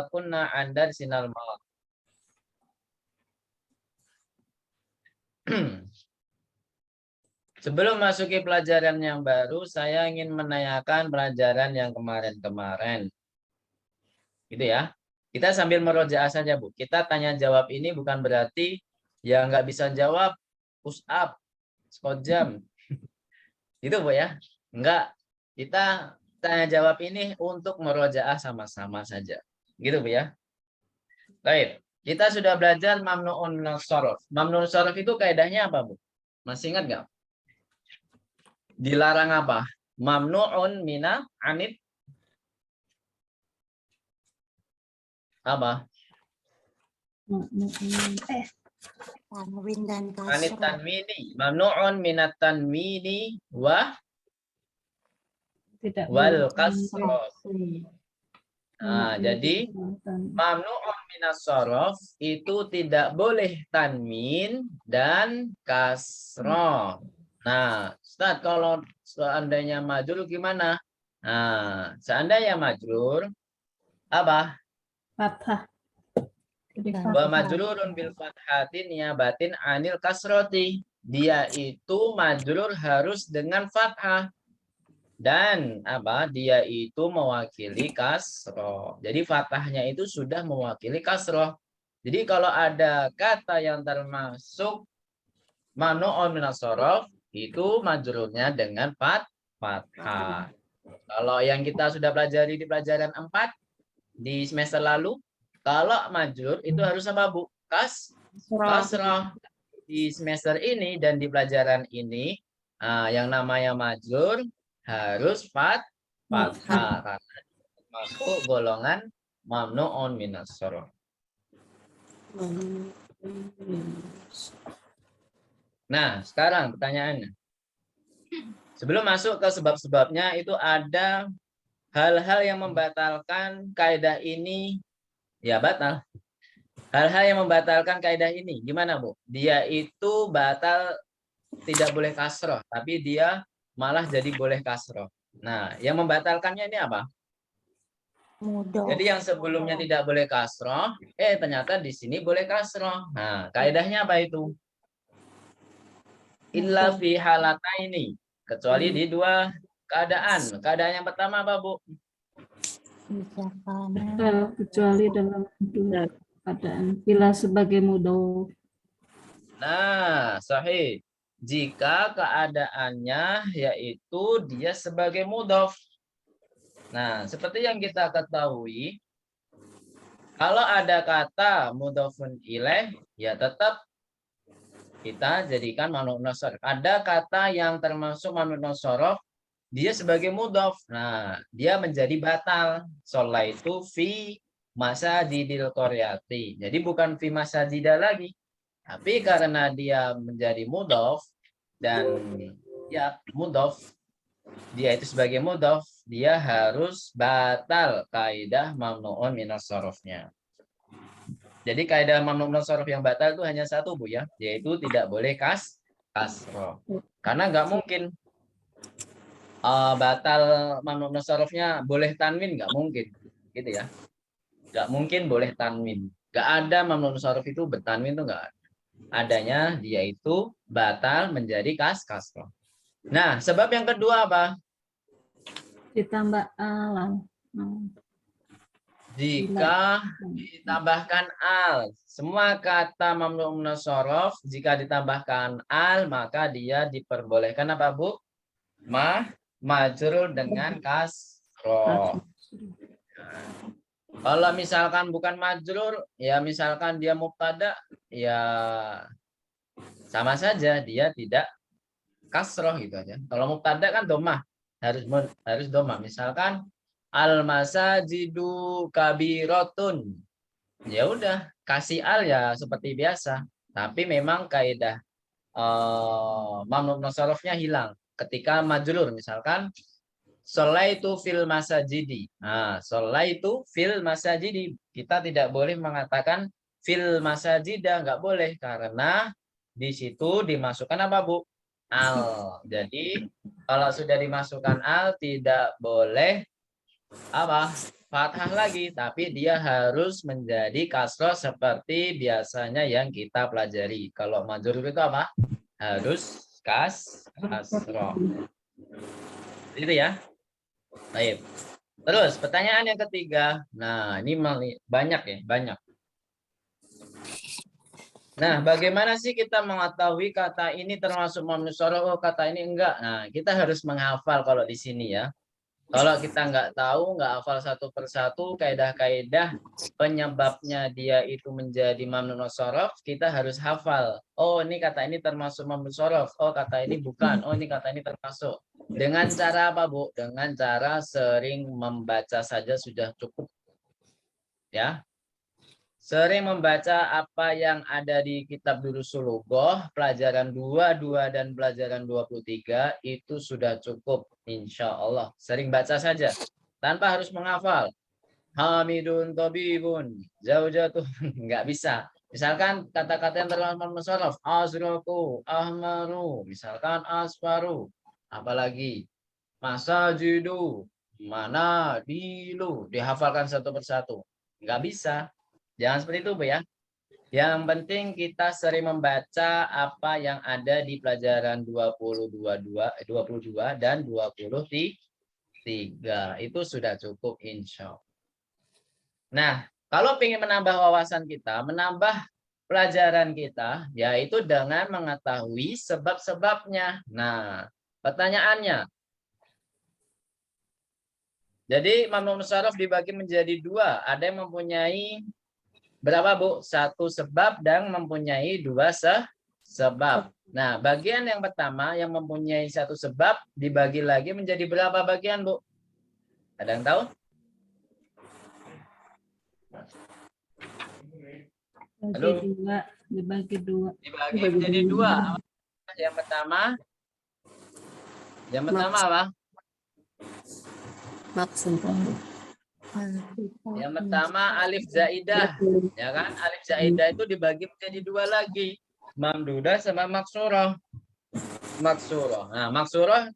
kunna anda sinal maut. Sebelum masuki pelajaran yang baru, saya ingin menanyakan pelajaran yang kemarin-kemarin. Gitu ya. Kita sambil merojaah saja, Bu. Kita tanya jawab ini bukan berarti ya nggak bisa jawab push up, squat jam. Gitu, Bu ya. Enggak. Kita tanya jawab ini untuk merojaah sama-sama saja. Gitu, Bu ya. Baik. Kita sudah belajar mamnu'un minal shorof. Mamnu'un shorof itu kaidahnya apa, Bu? Masih ingat nggak? Dilarang apa? Mamnu'un mina anit apa? Tanwin dan Anit kasroh. tanwini. Mamnu'un minat tanwini Tidak wal boleh kasroh. Nah, jadi mamnu'un minas shorof itu tidak boleh tanwin dan kasroh. Nah, Ustaz, kalau seandainya majrur gimana? Nah, seandainya majrur apa? fathah. Jadi Dan Wa fathah. majrurun bil fathatin niyabatin anil kasroti. Dia itu majrur harus dengan fathah. Dan apa? Dia itu mewakili kasroh. Jadi fathahnya itu sudah mewakili kasroh. Jadi kalau ada kata yang termasuk mamnu'un minas shorof, itu majrurnya dengan fathah. Kalau yang kita sudah pelajari di pelajaran 4 di semester lalu, kalau majrur itu harus apa, Bu? Kasroh. Di semester ini dan di pelajaran ini, yang namanya majrur harus fathah karena masuk golongan mamnu'un minas shorof. Nah, sekarang pertanyaannya. Sebelum masuk ke sebab-sebabnya, itu ada hal-hal yang membatalkan kaidah ini, ya batal. Hal-hal yang membatalkan kaidah ini, gimana, Bu? Dia itu batal tidak boleh kasroh, tapi dia malah jadi boleh kasroh. Nah, yang membatalkannya ini apa? mudah. Jadi yang sebelumnya tidak boleh kasroh, ternyata di sini boleh kasroh. Nah, kaidahnya apa itu? Illa fi halataini, kecuali di dua keadaan. Keadaan yang pertama apa, Bu? Kecuali dalam dua keadaan. Bila sebagai mudhof. Nah, sahih. Jika keadaannya yaitu dia sebagai mudhof. Nah, seperti yang kita ketahui, kalau ada kata mudhofun ilaih, ya tetap kita jadikan mamnu'un shorof. Ada kata yang termasuk mamnu'un shorof, dia sebagai mudhof. Nah, dia menjadi batal. Sholat itu fi masajidil qaryati. Jadi bukan fi masajida lagi. Tapi karena dia menjadi mudhof dan ya mudhof, dia itu sebagai mudhof, dia harus batal kaidah mamnu'un minas shorofnya. Jadi kaidah mamnu'un minas shorof yang batal itu hanya satu, Bu ya, yaitu tidak boleh kasroh. Karena nggak mungkin batal mamnu'un minas shorofnya boleh tanwin, nggak mungkin, gitu ya. Nggak mungkin boleh tanwin. Nggak ada mamnu'un minas shorof itu bertanwin itu nggak ada. Adanya dia itu batal menjadi kasroh. Nah, sebab yang kedua apa? Ditambah alam. Jika ditambahkan al, semua kata mamnu'un minas shorof jika ditambahkan al maka dia diperbolehkan apa, Bu? Majrur dengan kasroh. Kalau misalkan bukan majrur, ya misalkan dia mubtada, ya sama saja dia tidak kasroh gitu aja. Kalau mubtada kan domah, harus domah. Misalkan al masajidu kabirotun, ya udah kasih al ya seperti biasa. Tapi memang kaidah mamnu minas shorofnya hilang ketika majrur. Misalkan sholaitu fil masajidi. Nah, sholaitu fil masajidi. Kita tidak boleh mengatakan fil masajida, nggak boleh karena di situ dimasukkan apa, Bu? Al. Jadi kalau sudah dimasukkan al tidak boleh apa? fathah lagi, tapi dia harus menjadi kasroh seperti biasanya yang kita pelajari. Kalau majrur itu apa? Harus kasroh. Itu ya. Baik. Terus pertanyaan yang ketiga. Nah, ini banyak ya, banyak. Nah, bagaimana sih kita mengetahui kata ini termasuk mamnu shorof, oh kata ini enggak? Nah, kita harus menghafal kalau di sini ya. Kalau kita nggak tahu, nggak hafal satu persatu kaidah-kaidah penyebabnya dia itu menjadi mamnu shorof, kita harus hafal. Oh, ini kata ini termasuk mamnu shorof. Oh, kata ini bukan. Oh, ini kata ini termasuk. Dengan cara apa, Bu? Dengan cara sering membaca saja sudah cukup. Ya. Sering membaca apa yang ada di kitab Durusul Lughoh, pelajaran 22 dan pelajaran 23 itu sudah cukup, insya Allah. Sering baca saja, tanpa harus menghafal. Hamidun tabibun, zaujatun, nggak bisa. Misalkan kata-kata yang terlalu musyarraf, azraku, ahmaru, misalkan asfaru, apalagi masajidu, mana, dilu, dihafalkan satu persatu. Nggak bisa. Jangan seperti itu, Bu ya. Yang penting kita sering membaca apa yang ada di pelajaran 22 dan 23. Itu sudah cukup insya Allah. Nah, kalau ingin menambah wawasan kita, menambah pelajaran kita, yaitu dengan mengetahui sebab-sebabnya. Nah, pertanyaannya. Jadi, mamnu musyarraf dibagi menjadi dua. Ada yang mempunyai berapa, Bu? Satu sebab dan mempunyai dua sebab. Nah, bagian yang pertama yang mempunyai satu sebab dibagi lagi menjadi berapa bagian, Bu? Ada yang tahu? Dibagi dua. Dibagi menjadi dua. Yang pertama apa? Yang pertama alif zaidah, ya kan? Alif zaidah itu dibagi menjadi dua lagi, mamdudah sama maksurah. Maksurah. Nah, maksurah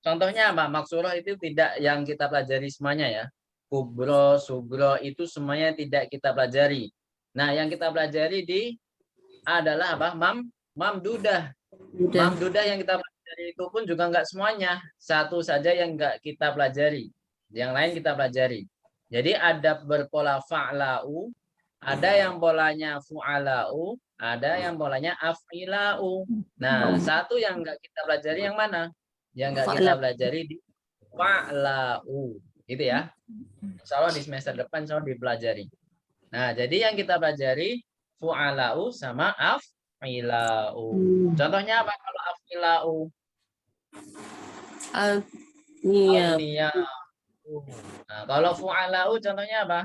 contohnya apa? Maksurah itu tidak yang kita pelajari semuanya ya. Kubro, sugro itu semuanya tidak kita pelajari. Nah, yang kita pelajari adalah apa? Mamdudah. Mamdudah yang kita pelajari itu pun juga enggak semuanya. Satu saja yang enggak kita pelajari. Yang lain kita pelajari. Jadi ada berpola fa'la'u, ada yang polanya fu'ala'u, ada yang polanya af'ila'u. Nah, satu yang enggak kita pelajari yang mana? Yang enggak kita pelajari di fa'la'u. Gitu ya. Insya Allah di semester depan insya Allah dipelajari. Nah, jadi yang kita pelajari fu'ala'u sama af'ila'u. Contohnya apa kalau af'ila'u? Al-niyah. Nah, kalau fu'ala'u contohnya apa?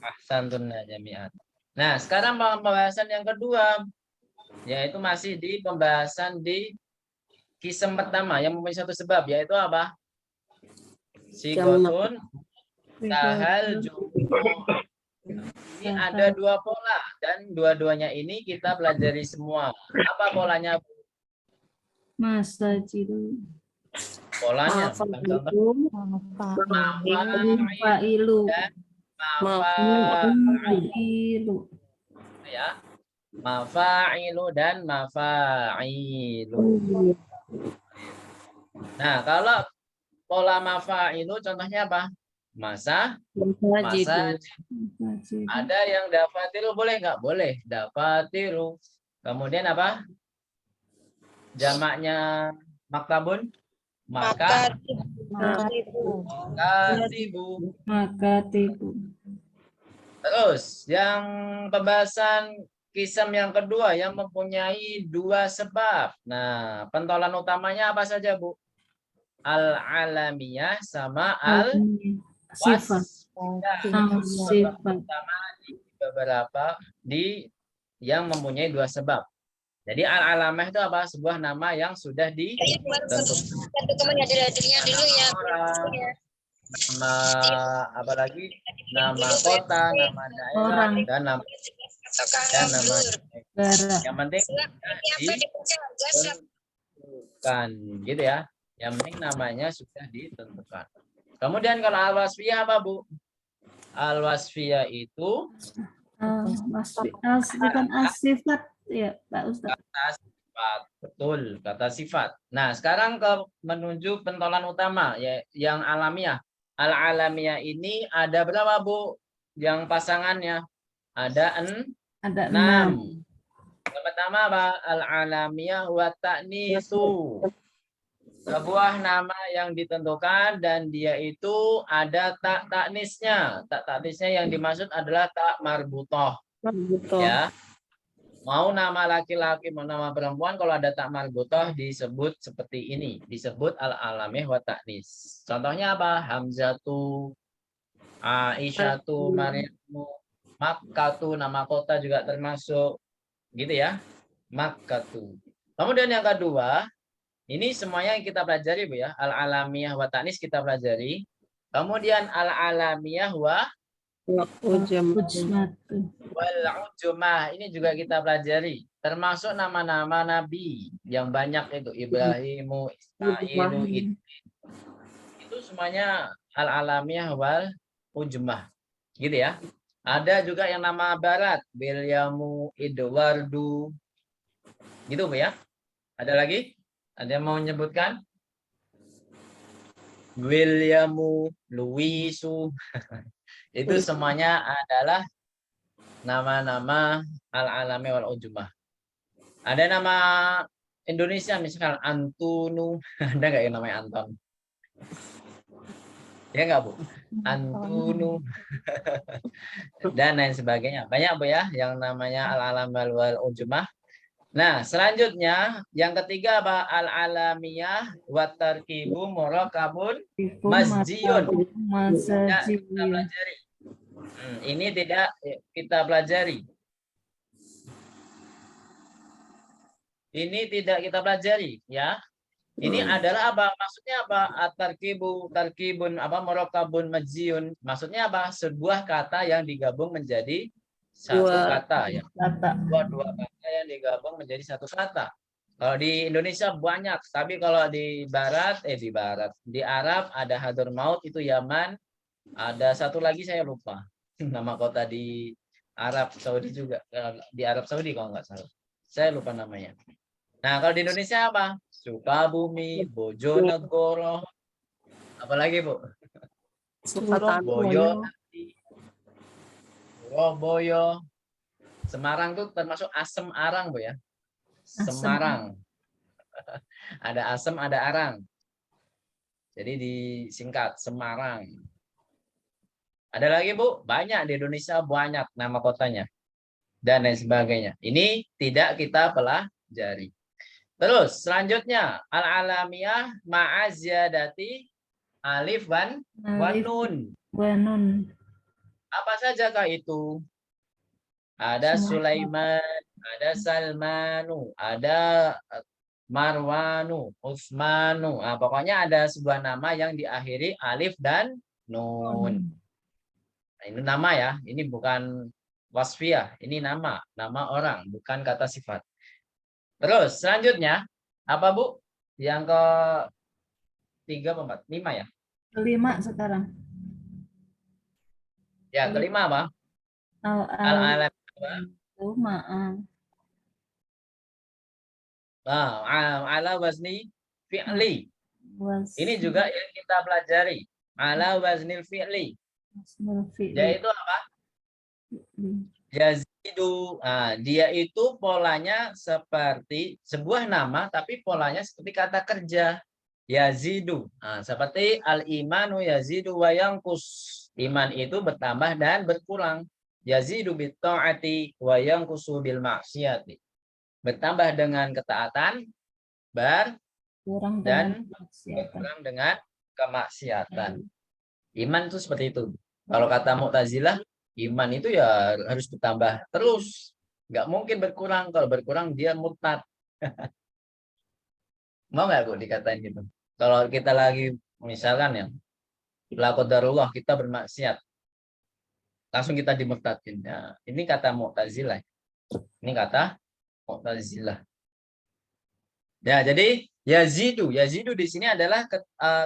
Ahsantun jami'an. Nah, sekarang pembahasan yang kedua, yaitu masih di pembahasan di kisah pertama yang mempunyai satu sebab, yaitu apa? Sigotun tahal jumlah. Ini ada dua pola dan dua-duanya ini kita pelajari semua. Apa polanya? Masajidu. Polanya Mafa'ilu. Mafa'ilu. Ya. Mafa'ilu dan mafa'ilu. Nah, kalau pola mafa'ilu contohnya apa? Masa. Ada yang dafatiru boleh nggak? Boleh. Dafatiru. Kemudian apa? Jamaknya maktabun. Makatibu. Terus yang pembahasan kisam yang kedua yang mempunyai dua sebab. Nah, pentolan utamanya apa saja, Bu? Al-alamiyah sama sifat. Pertama di beberapa yang mempunyai dua sebab. Jadi al-alamah itu apa? Sebuah nama yang sudah ditentukan. Nama apalagi nama kota, nama daerah, dan nama yang penting bukan gitu ya. Yang penting namanya sudah ditentukan. Kemudian kalau al-wasfiyah apa, Bu? Al-wasfiyah itu Bukan as-sifat ya Pak Ustaz. kata sifat. Betul, kata sifat. Nah, sekarang menuju pentolan utama ya, yang alamiah. Al-alamiah ini ada berapa, Bu? Yang pasangannya ada Ada 6. 6. Yang pertama apa? Al-alamiah wa ta'nisu. Sebuah nama yang ditentukan dan dia itu ada tak taknisnya. Tak taknisnya yang dimaksud adalah tak marbutoh. Ya, mau nama laki-laki mau nama perempuan kalau ada tak marbutoh disebut seperti ini, disebut al-alamih wa taknis. Contohnya apa? Hamzatu, Aisyatu, Maryamu, Makkatu, nama kota juga termasuk, gitu ya. Makkatu. Kemudian yang kedua, ini semuanya yang kita pelajari, Bu ya. Al-alamiyah wa ta'nis kita pelajari. Kemudian al-alamiyah wa Ujmatu. wal ujumah. Ini juga kita pelajari. Termasuk nama-nama nabi yang banyak itu. Ibrahimu, Ismailu, itu semuanya al-alamiyah wal ujumah. Gitu ya. Ada juga yang nama barat. Wilyamu, Idwardu. Gitu, Bu ya. Ada lagi? Ada yang mau menyebutkan? Williamu, Luisu, itu semuanya adalah nama-nama al-alami wal ujumah. Ada nama Indonesia misalkan Antunu, ada nggak yang namanya Anton? Ya nggak, Bu? Antunu dan lain sebagainya. Banyak, Bu ya yang namanya al-alami wal ujumah. Nah, selanjutnya yang ketiga apa? Al-alamiyah wa tarkibu murakabun masjiyun. Ya, kita pelajari. Ini tidak kita pelajari. Ini tidak kita pelajari, ya. Ini adalah apa? Maksudnya apa? Tarkibun apa? Murakabun masjiyun. Maksudnya apa? Sebuah kata yang digabung menjadi satu kata ya. Dua kata yang digabung menjadi satu kata. Kalau di Indonesia banyak, tapi kalau di di Arab ada Hadramaut itu Yaman, ada satu lagi saya lupa nama kota di Arab Saudi juga, di Arab Saudi kalau nggak salah, saya lupa namanya. Nah kalau di Indonesia apa? Sukabumi, Bojonegoro, apalagi Bu? Surabaya, Surabaya, Semarang tuh termasuk Asem Arang, Bu ya. Semarang. Ada asem, ada arang. Jadi disingkat Semarang. Ada lagi, Bu? Banyak di Indonesia, banyak nama kotanya. Dan lain sebagainya. Ini tidak kita pelajari. Terus selanjutnya al-alamiyah ma'aziyadati alif wan nun. Apa sajakah itu? Ada Sulaiman, ada Salmanu, ada Marwanu, Utsmanu. Nah, pokoknya ada sebuah nama yang diakhiri alif dan nun. Nah, ini nama ya, ini bukan wasfiyah, ini nama orang, bukan kata sifat. Terus selanjutnya apa, Bu? Yang ke 3 4, 5 ya? Kelima sekarang. Ya, kelima apa? Al-alam. Ala wazni fi'li. Ini juga yang kita pelajari. Ala waznil fi'li. Yaitu apa? Yazidu. Nah, dia itu polanya seperti sebuah nama, tapi polanya seperti kata kerja. Yazidu. Nah, seperti al-imanu yazidu wa yanqus. Iman itu bertambah dan berkurang. Yazidu bit ta'ati wa yanqusu bil ma'siyati. Bertambah dengan ketaatan, berkurang dengan kemaksiatan. Iman itu seperti itu. Kalau kata Mu'tazilah, iman itu ya harus bertambah terus. Nggak mungkin berkurang. Kalau berkurang dia murtad. Mau nggak, Bu, dikatain gitu? Kalau kita lagi, misalkan ya, la qadarullah kita bermaksiat, langsung kita dimurtadin. Nah, ini kata Mu'tazilah. Ini kata Mu'tazilah. Ya, jadi yazidu di sini adalah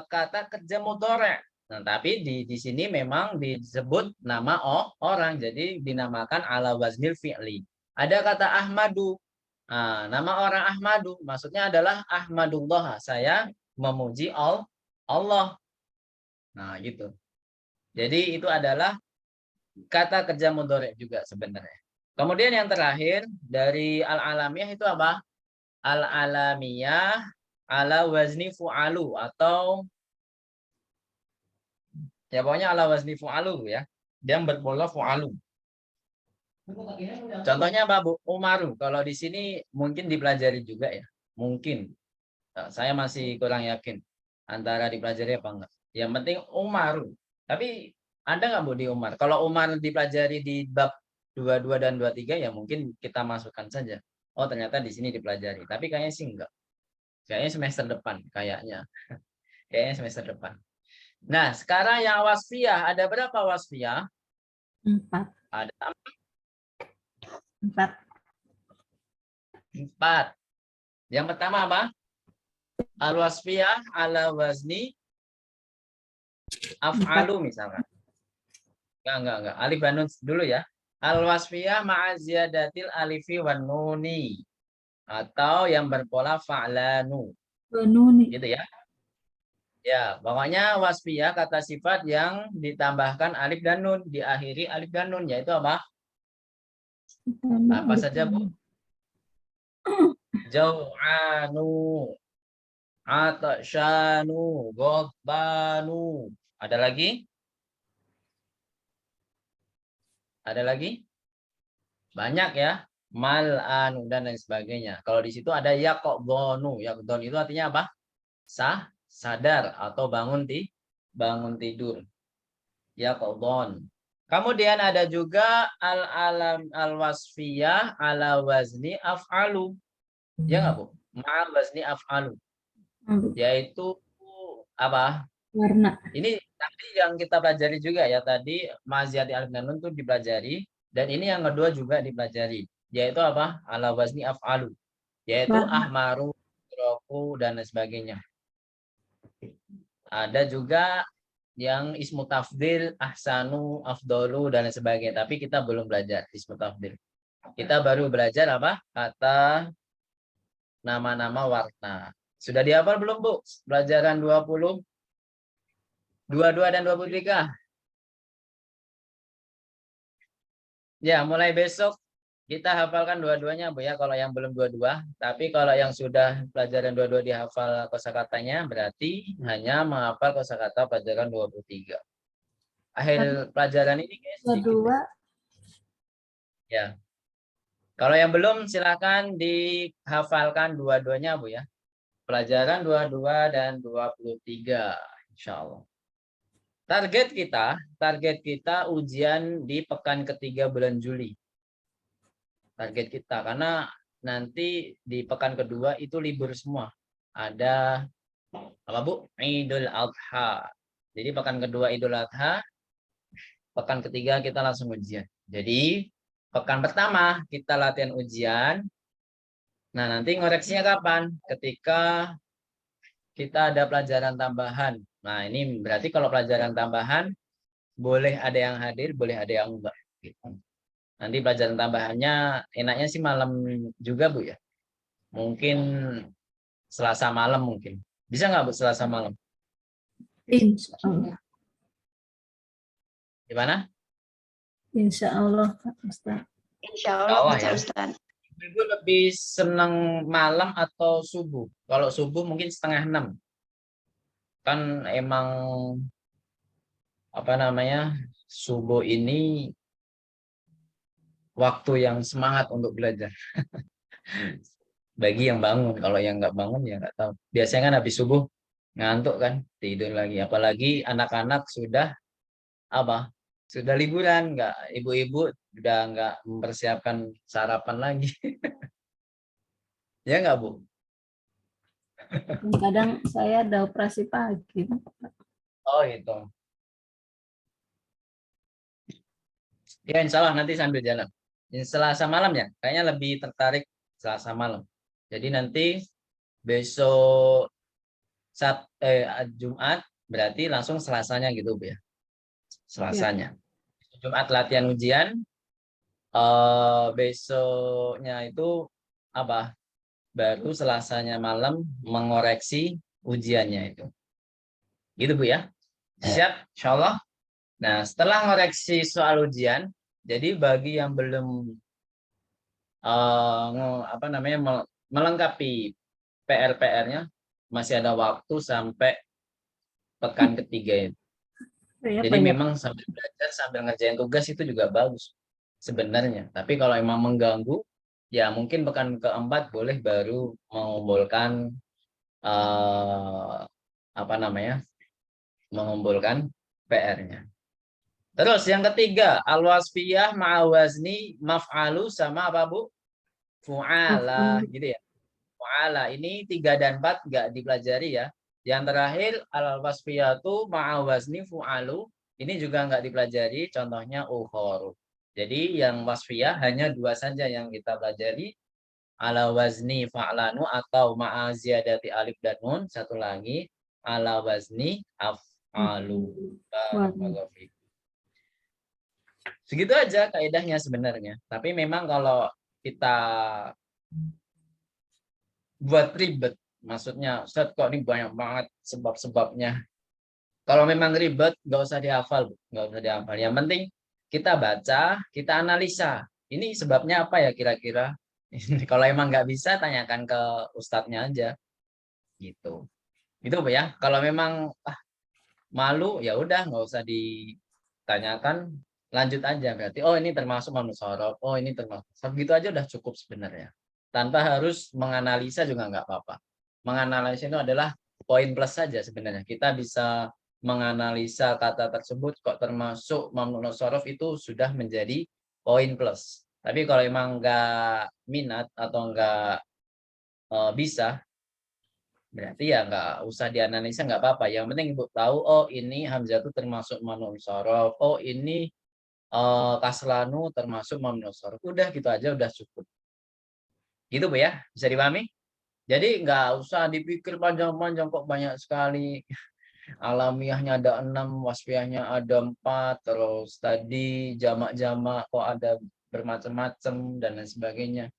kata kerja mudhari'. Nah, tapi di sini memang disebut nama orang, jadi dinamakan ala waznil fi'li. Ada kata Ahmadu. Nah, nama orang Ahmadu maksudnya adalah Ahmadullah. Saya memuji Allah. Nah, gitu. Jadi itu adalah kata kerja mudhari' juga sebenarnya. Kemudian yang terakhir dari al-alamiyah itu apa? Al-alamiyah ala wazni fu'alu atau ya pokoknya ala wazni fu'alu ya. Dia berpola fu'alu. Contohnya apa, Bu? Umaru. Kalau di sini mungkin dipelajari juga ya. Mungkin. Saya masih kurang yakin antara dipelajari apa enggak. Yang penting Umaru. Tapi ada nggak, Bu, di Umar? Kalau Umar dipelajari di bab 22 dan 23 ya mungkin kita masukkan saja. Oh, ternyata di sini dipelajari. Tapi kayaknya sih enggak. Kayaknya semester depan kayaknya. Kayaknya semester depan. Nah, sekarang yang wasfiyah, ada berapa wasfiyah? 4. Ada 4. 4. Yang pertama apa? Al-wasfiyah ala wazni af'alu misalkan. Enggak. Alif dan nun dulu ya. Al-wasfiyah ma'aziyadatil alifi wan nuni. Atau yang berpola fa'lanu. Benuni. Gitu ya. Ya, pokoknya wasfiyah kata sifat yang ditambahkan alif dan nun, diakhiri alif dan nun, yaitu apa? Apa saja, Bu? Jau'anu, atasyanu, ghadbanu. Ada lagi? Ada lagi? Banyak ya. Mal'anu dan lain sebagainya. Kalau di situ ada yaqdhanu. Yaqdhanu itu artinya apa? Sadar atau bangun tidur. Yaqdhan. Kemudian ada juga al-wasfiyah ala wazni af'alu. Ya nggak, Bu? Ma'al wazni af'alu. Yaitu apa? Warna. Ini tadi yang kita pelajari juga ya. Tadi maziyati alif dan nun itu dipelajari. Dan ini yang kedua juga dipelajari. Yaitu apa? Ala wazni af'alu. Yaitu Warna. ahmaru, roku, dan lain sebagainya. Ada juga yang ismu tafdil, ahsanu, afdolu, dan lain sebagainya. Tapi kita belum belajar ismu tafdil. Kita baru belajar apa? Kata nama-nama warna. Sudah dihafal belum, Bu? Pelajaran 20, 22 dan 23. Ya, mulai besok kita hafalkan dua-duanya, Bu ya, kalau yang belum dua-dua. Tapi kalau yang sudah pelajaran dua-dua dihafal kosakatanya, berarti hanya menghafal kosakata pelajaran 23. Akhir pelajaran ini guys, sedikit. Ya. Kalau yang belum silakan dihafalkan dua-duanya, Bu ya. Pelajaran 22 dan 23, insya Allah. Target kita ujian di pekan ketiga bulan Juli. Target kita, karena nanti di pekan kedua itu libur semua. Ada apa, Bu? Idul Adha. Jadi pekan kedua Idul Adha, pekan ketiga kita langsung ujian. Jadi pekan pertama kita latihan ujian. Nah, nanti ngoreksinya kapan? Ketika kita ada pelajaran tambahan. Nah, ini berarti kalau pelajaran tambahan boleh ada yang hadir, boleh ada yang enggak. Nanti pelajaran tambahannya enaknya sih malam juga, Bu ya. Mungkin Selasa malam mungkin. Bisa nggak, Bu, Selasa malam? Insya Allah. Gimana? Insya Allah, Pak Ustaz. Insya Allah Ya. Ustaz. Ibu lebih senang malam atau subuh? Kalau subuh mungkin 5:30. Kan emang apa namanya, subuh ini waktu yang semangat untuk belajar. Bagi yang bangun, kalau yang nggak bangun ya nggak tahu. Biasanya kan habis subuh ngantuk kan, tidur lagi. Apalagi anak-anak sudah apa? Sudah liburan, nggak, ibu-ibu udah nggak mempersiapkan sarapan lagi. Ya nggak, Bu? Kadang saya ada operasi pagi. Oh itu. Ya insya Allah nanti sambil jalan. Selasa malam ya, kayaknya lebih tertarik Selasa malam. Jadi nanti besok Jumat, berarti langsung Selasanya gitu Bu ya. Selasanya. Jumat latihan ujian, besoknya itu apa? Baru Selasanya malam mengoreksi ujiannya itu. Gitu Bu ya. Siap, insya Allah. Nah, setelah ngoreksi soal ujian, jadi bagi yang belum melengkapi PR-PR-nya, masih ada waktu sampai pekan ketiga itu. Saya Jadi banyak. memang sambil belajar, sambil ngerjain tugas itu juga bagus sebenarnya. Tapi kalau emang mengganggu, ya mungkin pekan keempat boleh baru mengumpulkan eh, mengumpulkan PR-nya. Terus yang ketiga, al-wasfiyah ma'awazni maf'alu sama apa Bu? Fu'ala gitu ya. Fu'ala ini 3 dan 4 nggak dipelajari ya. Yang terakhir al-wasfiyatu ma'awazni fu'alu ini juga nggak dipelajari, contohnya ukhoru. Jadi yang wasfiyah hanya 2 saja yang kita pelajari, ala wazni fa'lanu atau ma'a ziyadati alif dan nun, satu lagi ala wazni af'alu. Barakallahu fiik. Segitu aja kaidahnya sebenarnya. Tapi memang kalau kita buat ribet, maksudnya Ustaz kok ini banyak banget sebab-sebabnya. Kalau memang ribet, nggak usah dihafal, nggak usah dihafal. Yang penting kita baca, kita analisa. Ini sebabnya apa ya kira-kira? Kalau emang nggak bisa, tanyakan ke ustadznya aja. Gitu. Gitu Bu ya. Kalau memang malu, ya udah nggak usah ditanyakan, lanjut aja. Berarti, oh ini termasuk mamnu shorof, oh ini termasuk. Begitu aja udah cukup sebenarnya. Tanpa harus menganalisa juga nggak apa-apa. Menganalisa itu adalah poin plus saja sebenarnya. Kita bisa menganalisa kata tersebut kok termasuk mamnu shorof itu sudah menjadi poin plus. Tapi kalau emang nggak minat atau nggak bisa, berarti ya nggak usah dianalisa, nggak apa-apa. Yang penting Ibu tahu, oh ini Hamzah itu termasuk mamnu shorof, oh ini kaslanu termasuk mamnu shorof. Udah gitu aja udah cukup. Gitu Bu ya, bisa dipahami? Jadi nggak usah dipikir panjang-panjang kok banyak sekali. Alamiahnya ada 6, wasfiyahnya ada 4, terus tadi jamak-jamak kok ada bermacam-macam dan lain sebagainya.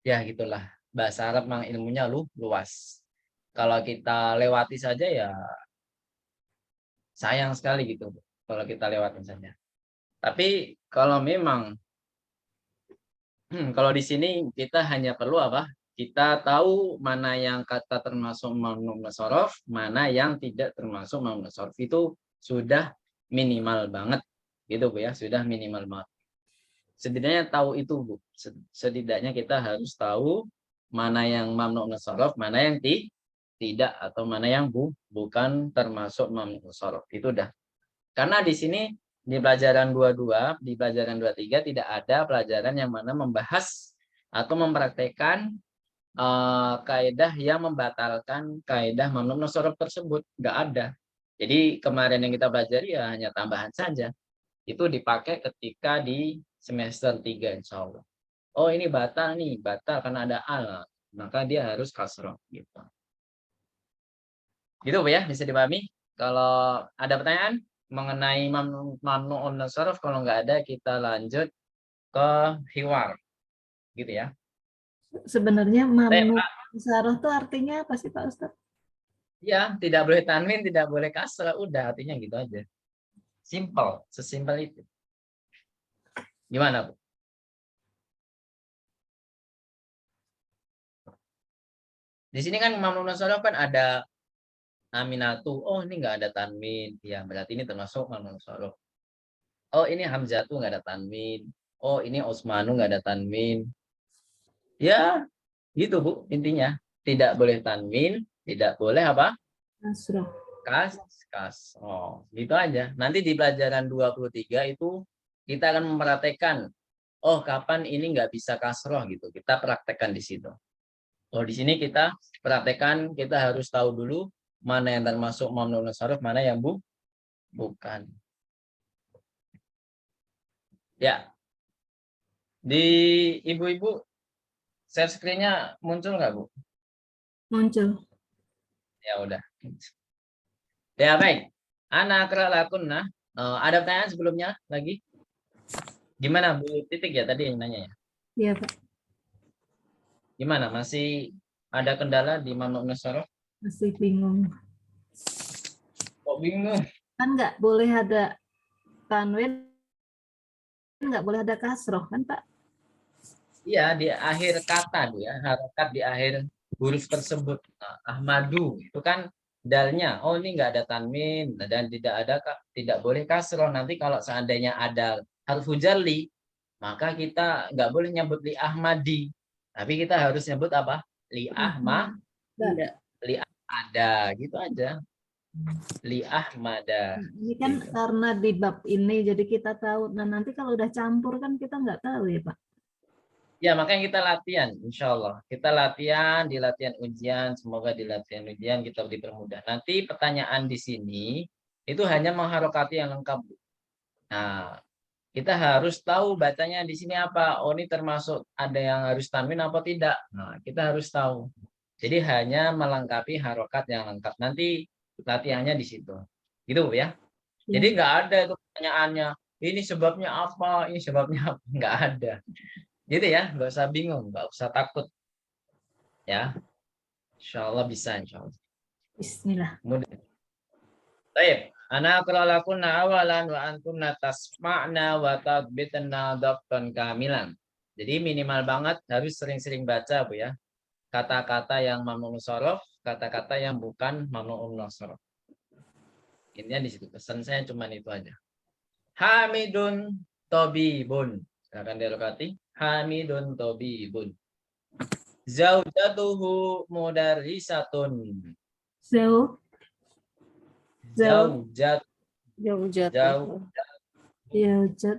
Ya gitulah. Bahasa Arab memang ilmunya luas. Kalau kita lewati saja ya sayang sekali gitu Bu, kalau kita lewatin saja. Tapi kalau memang kalau di sini kita hanya perlu apa? Kita tahu mana yang kata termasuk mamnu shorof, mana yang tidak termasuk mamnu shorof, itu sudah minimal banget, gitu Bu ya, sudah minimal banget. Setidaknya tahu itu Bu. Setidaknya kita harus tahu mana yang mamnu shorof, mana yang tidak, atau mana yang bukan termasuk mamnu shorof. Itu udah. Karena di sini di pelajaran 22, di pelajaran 23 tidak ada pelajaran yang mana membahas atau mempraktekkan kaidah yang membatalkan kaidah mamnu shorof tersebut. Nggak ada. Jadi kemarin yang kita pelajari ya hanya tambahan saja. Itu dipakai ketika di semester 3 insya Allah. Oh ini batal nih, batal karena ada al. Maka dia harus kasroh. Gitu. Gitu Bu ya, bisa dipahami? Kalau ada pertanyaan mengenai mamnu'un shorof, kalau nggak ada kita lanjut ke hiwar. Gitu ya. Sebenarnya mamnu Pak. syarah itu artinya apa sih Pak Ustadz? Ya, tidak boleh tanwin, tidak boleh kasrah, udah artinya gitu aja. Simple, sesimpel itu. Gimana, Bu? Di sini kan mamnu'un shorof kan ada aminatu. Oh, ini nggak ada tanwin. Ya, berarti ini termasuk mamnu'un shorof. Oh, ini hamzatu nggak ada tanwin. Oh, ini osmanu nggak ada tanwin. Ya, gitu Bu, intinya. Tidak boleh tanwin, tidak boleh apa? Kasroh. Kas. Oh, gitu aja. Nanti di pelajaran 23 itu kita akan mempraktekkan, oh kapan ini nggak bisa kasroh gitu. Kita praktekkan di situ. Oh, di sini kita praktekkan, kita harus tahu dulu mana yang termasuk mamnu shorof, mana yang bukan. Ya, di ibu-ibu share screen-nya muncul nggak Bu? Muncul. Ya udah. Ya baik. Ana akra lakunna. Ada pertanyaan sebelumnya lagi? Gimana Bu Titik ya tadi yang nanya ya? Iya, Pak. Gimana? Masih ada kendala di Mamnu Nasoro? Masih bingung. Kok bingung? Kan nggak boleh ada tanwin, nggak boleh ada kasroh, kan, Pak? Iya, di akhir kata dia, harokat di akhir huruf tersebut. Nah, Ahmadu itu kan dalnya. Oh, ini nggak ada tanwin dan tidak boleh kasroh. Nanti kalau seandainya ada harfu jarli, maka kita nggak boleh nyebut li Ahmadi. Tapi kita harus nyebut apa? Li Ahmad, Nggak. li Ahmada, gitu aja. Li Ahmada. Nah, ini kan Gitu. karena di bab ini, jadi kita tahu. Nah, nanti kalau udah campur kan kita nggak tahu ya, Pak. Ya, makanya kita latihan, insya Allah. Kita latihan, di latihan ujian, semoga di latihan ujian kita dipermudah. Nanti pertanyaan di sini, itu hanya mengharokati yang lengkap. Nah, kita harus tahu bacanya di sini apa. Oh, ini termasuk ada yang harus tanwin apa tidak. Nah, kita harus tahu. Jadi hanya melengkapi harokat yang lengkap. Nanti latihannya di situ. Gitu ya. Jadi Ya. nggak ada itu pertanyaannya. Ini sebabnya apa? Ini sebabnya apa? Nggak ada. Gitu ya, nggak usah bingung, nggak usah takut. Ya, insya Allah bisa, insya Allah. Bismillah. Mudah. Baik, ana akralakunna awalan wa antunna tasma'na wa tadbitna dhabtan kamilan. Jadi minimal banget harus sering-sering baca, Bu ya. Kata-kata yang mamnu shorof, kata-kata yang bukan mamnu shorof. Intinya di situ. Pesan saya cuma itu aja. Hamidun tobibun. Silakan dirokati. Hamidun tobibun. Zaujatuhu mudarrisatun. Zau, Zaujat Jauh jauh jatuh. ya, jat,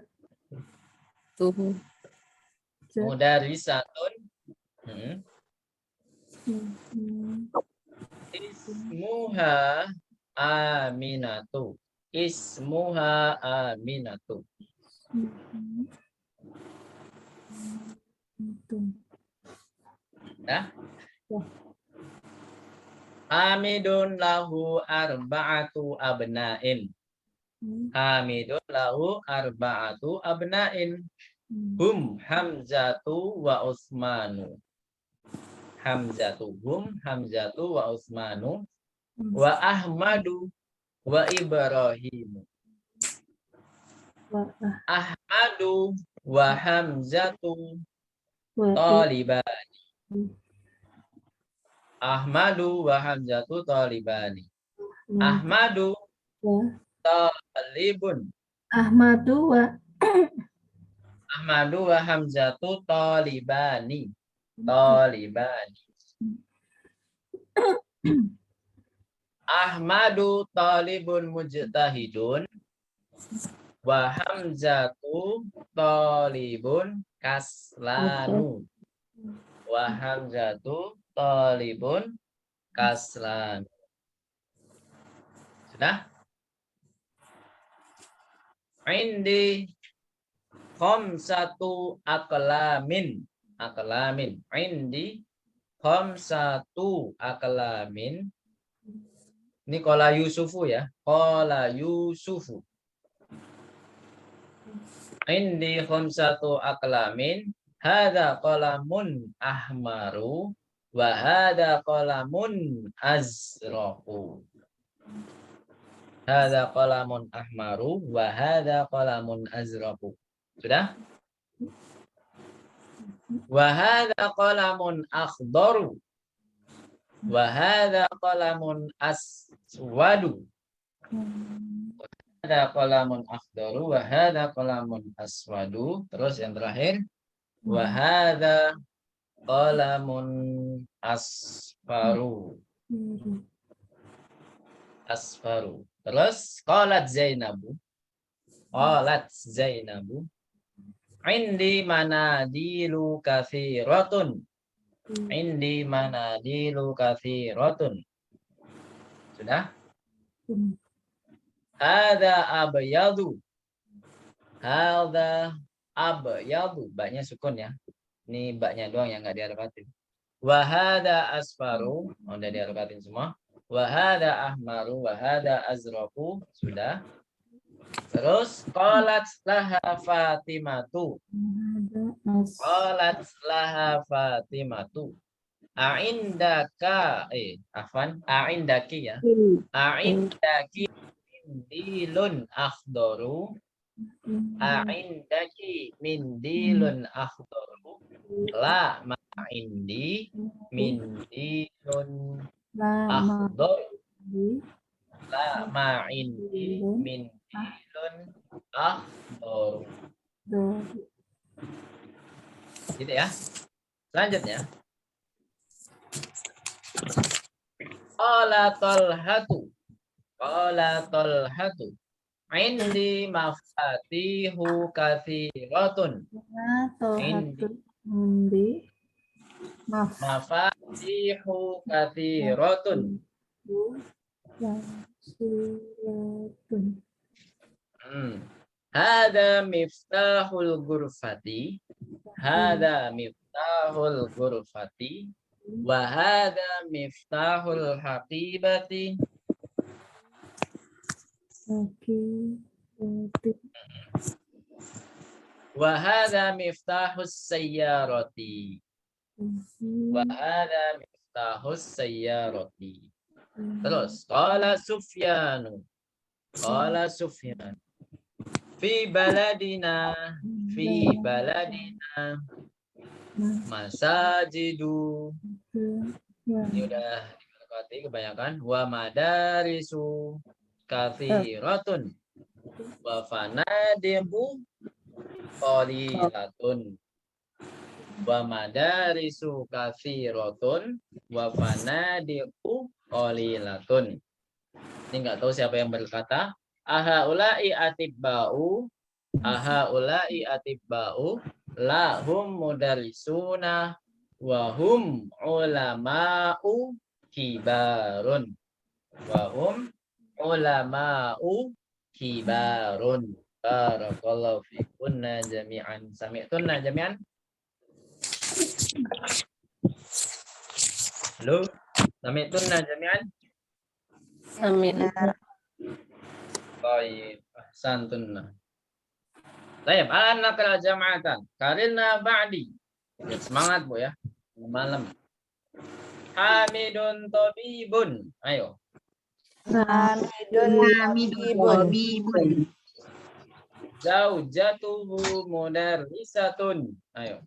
Tuh. jat. mudarrisatun. Hmm. Hmm. Ismuha Aminatu. Ismuha Aminatu. Hmm. Itu. Ya. Ya. Hamidun lahu arba'atu abna'in. Hmm. Hamidun lahu arba'atu abna'in. Hmm. Hum Hamzatu wa Utsmanu. Hamzatu hum Hamzatu wa Utsmanu wa Ahmadu wa Ibrahimu. Wa, Ahmadu wa Hamzatu wa, talibani. Ahmadu wa Hamzatu talibani. Ahmadu wa. talibun. Ahmadu wa. Ahmadu wa Hamzatu talibani. Talibani. Ahmadu talibun mujtahidun wa Hamzatu talibun kaslanu. Wa Hamzatu talibun kaslan. Sudah? Indi khamsatu aqlamin. Aqlamin. Indi khamsatu aqlamin. Ini qala Yusufu ya. Qala Yusufu. Indi khamsatu aqlamin. Hadza qalamun ahmaru wa hadza qalamun azraqu. Hadza qalamun ahmaru wa hadza qalamun azraqu. Sudah? Wa hadza qalamun akhdaru wa hadza qalamun aswadu. Hadza qalamun akhdaru wa hadza qalamun aswadu. Terus yang terakhir wa hadza qalamun asfaru. Asfaru. Terus qalat Zainabu. Qalat Zainabu. Indi manadilu kathiratun. Indi manadilu kathiratun. Sudah? Hadza abyadu. Hadza abyadu. Baknya sukun ya. Ini baknya doang yang enggak diharapkan. Wa hadza asfaru. Udah diharokatin semua. Wa hadza ahmaru wa hadza azraqu. Sudah. Terus qalat laha Fatimatu. Qalat laha Fatimatu. A'indaka a'indaki ya. A'indaki mindilun akhdaru. A'indaki mindilun akhdaru. La ma'indi mindilun akhdar. La ma'indi mindilun akhdar. Gitu ya. Selanjutnya. Qala Talhatu. Qala Talhatu. Indi mafatihu kathiratun. Indi Mafatihu kathiratun. Hada miftahul ghurfati. Hada miftahul ghurfati. Wa hada miftahul haqibati. Wa hada miftahus sayyarati. Wa hada miftahus sayyarati. Terus qala Sufyanu. Qala Sufyan. Fi baladina masajidu. Ini udah diberkati kebanyakan. Wa madarisu kathiratun. Wa fanadiqu qalilatun. Wa madarisu kathiratun. Wa fanadiqu qalilatun. Ini nggak tahu siapa yang berkata. Ahaula'i atibba'u. Ahaula'i atibba'u. Lahum mudarrisuna. Wahum ulama'u kibarun. Wahum ulama'u kibarun. Barakallahu fikunna jami'an. Sami'tunna jami'an. Halo. Sami'tunna jami'an. Amin. Baik, ahsantunna. Baik, anak jama'atan. Karina ba'di. Ya, semangat Bu ya. Malam. Hamidun tabibun. Ayo. Hamidun. Zaujatuhu mudarrisatun. Ayo.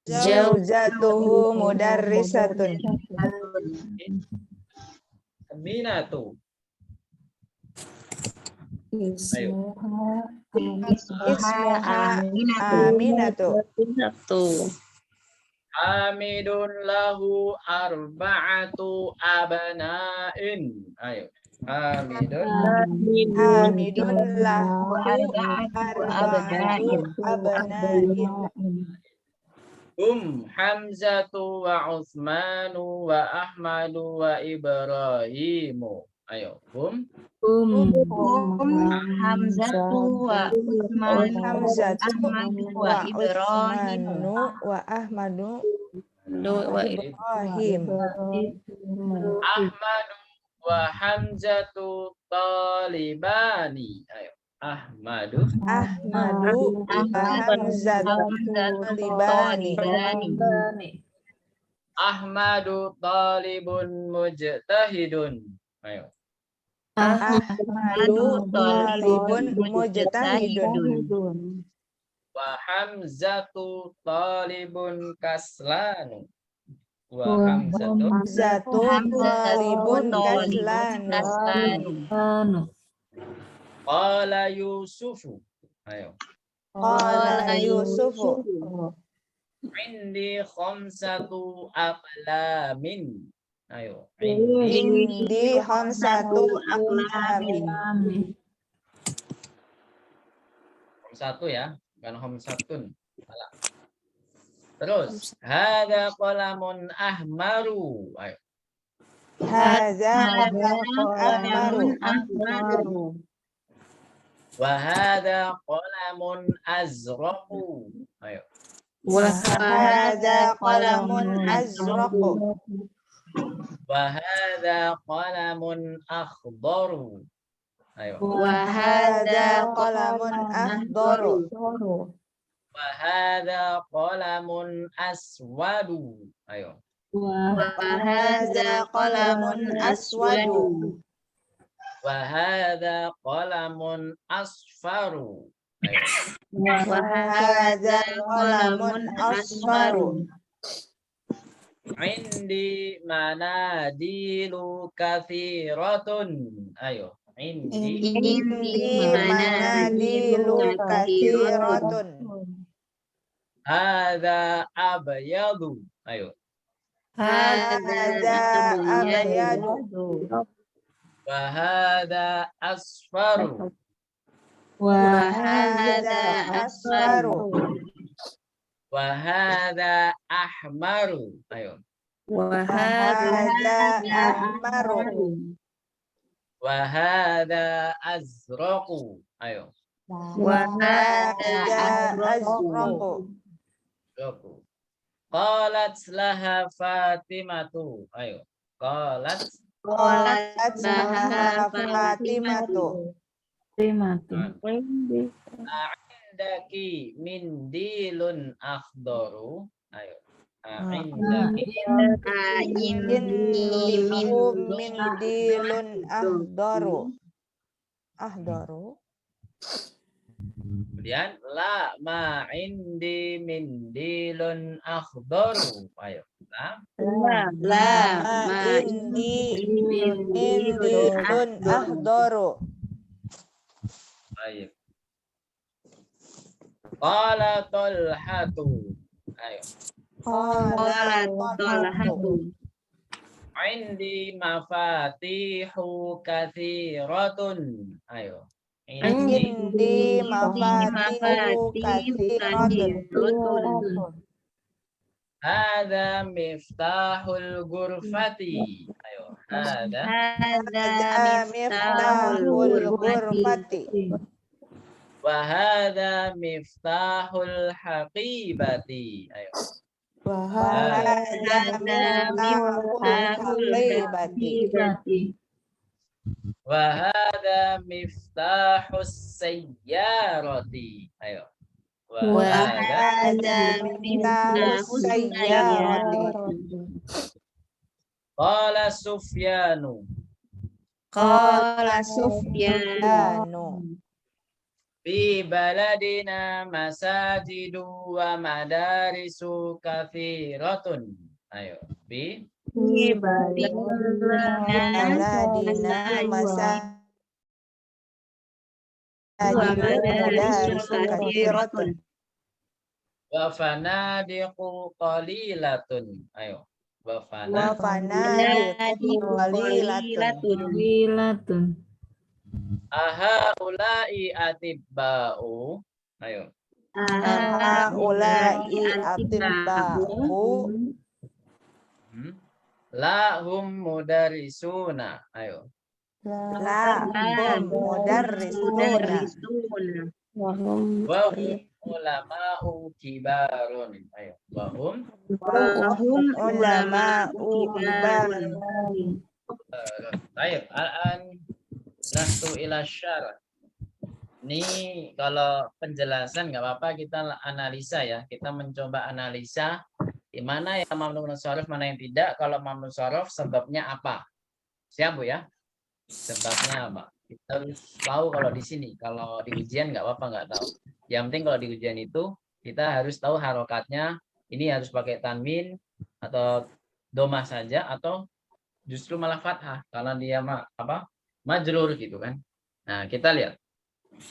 Zaujatuhu mudarrisatun. Aminatu. Ayo. Ismuha Aminatu. Hamidun lahu arba'atu abana'in. Ayo. Hamidun Lahu arba'atu abana'in. Hamzatu wa Utsmanu wa Ahmadu wa Ibrahimu. Ayo. Hamzatu wa Utsman Hamzatu wa wa Ibrahim. Utsmanu wa Ahmadu Wa Ibrahim. Ahmadu wa Hamzatu talibani. Ayo. Ahmadu wa Hamzatu talibani. Ahmadu talibun mujtahidun. Ayo. Ahmadu talibun mujtahidun. Wa Hamzatu talibun kaslanu. Wa Hamzatu talibun kaslanu. Qala Yusufu. Ayo. Qala Yusufu. Indi khamsatu aqlamin. Ayo. Indi khamsatu aqlamin. Satu ya, bukan khamsatun. Salah. Terus, hadza qalamun ahmaru. Ayo. Hadza ahmaru. Wa hadza qalamun azraqu. Ayo. Wahada qalamun azraqu. Wahada qalamun akhdaru. Ayo. Wahada qalamun akhdaru. Wahada qalamun aswadu. Ayo. Wahada qalamun aswadu. Wahada qalamun asfaru. Ayo. Wahada qalamun asfaru. Indi manadilu kathiratun. Ayo. Indi Indi manadilu kathiratun. hadza abyadu. Ayo. Hada abyadu. Wa hadza asfaru. Wahada asfaru. Wa hadza ahmaru. Ayo. Wahada ahmaru. Wa hadza azraqu. Ayo. Wahada azraqu. Azraqu. Qalat laha Fatimatu. Ayo. Qalat Qalat laha Fatimatu. Indaki mindilun akhdaru. Ayo. Indaki Indiku mindilun ahdaru. Ahdaru. Kemudian la ma indi mindilun akhdaru. Ayo. La ma indi mindilun ahdaru. Baik. Qala Talhatu. Ayo. Qala Talhatu. Indi mafatihu kathiratun. Ayo. Indi mafatihu kathiratun. Hadza miftahul ghurfati. Ayo. Hadza Hada miftahul ghurfati. wa hadza miftahul haqibati. Ayo. Wahada miftahul haqibati. Wa hadza miftahus sayyarati. Ayo. Wa hadza Wahada miftahus sayyarati. qala Sufyanu. Qala Sufyanu. Fi baladina masajidu wa madarisu kathiratun. Ayo. Fi Baladina masajidu wa madarisu kathiratun. wa fanadiqu qalilatun. Ayo. Wa Wa fanadiqu qalilatun. aha ulai atibba'u. Ayo. Haulai atibba'u. La hum mudarisuna. Ayo. La hum mudarrisuna. Wa hum ulama'u kibarun. Ayo. Wa hum Ulama'u kibarun. baik. Al-an nastu ila syarah. Ini kalau penjelasan nggak apa-apa, kita analisa ya. Kita mencoba analisa di mana yang mamnu munsharaf, mana yang tidak. Kalau mamnu munsharaf sebabnya apa? Siap Bu ya? Sebabnya apa? Kita harus tahu kalau di sini. Kalau di ujian nggak apa-apa, nggak tahu. Yang penting kalau di ujian itu kita harus tahu harokatnya. Ini harus pakai tanwin atau domah saja atau justru malah fathah karena dia apa? Majrur gitu kan. Nah, kita lihat.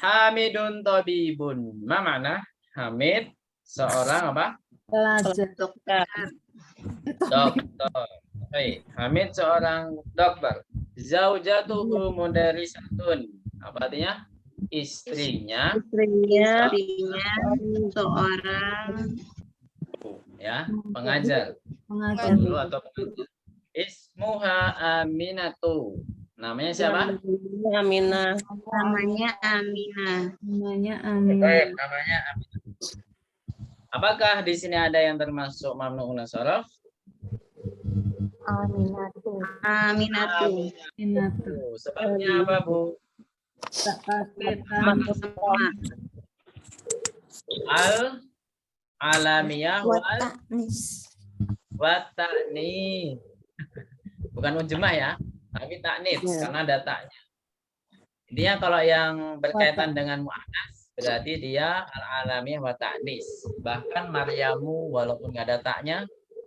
Hamidun tabibun. Ma makna? Hamid seorang apa? Dokter. Baik. Hamid seorang dokter. Zaujatuhu mudarisatun. Apa artinya? Istrinya seorang ya, pengajar. Mengajar. Guru atau pengajar. Ismuha Aminatu. Namanya siapa? Aminah. namanya Aminah. Namanya Amin. Baik, namanya Aminah. Apakah di sini ada yang termasuk mamnu'un min as-sarf? Aminatu. Inatu. Sebabnya apa, Bu? Tak pakai Al-alamiyah Wa wal ta'nis. ta'nis. Bukan ujmah ya, tapi taknis karena ada taknya. Intinya kalau yang berkaitan dengan mu'annas berarti dia al-alamiyah wa ta'nis. Bahkan Maryamu walaupun nggak ada taknya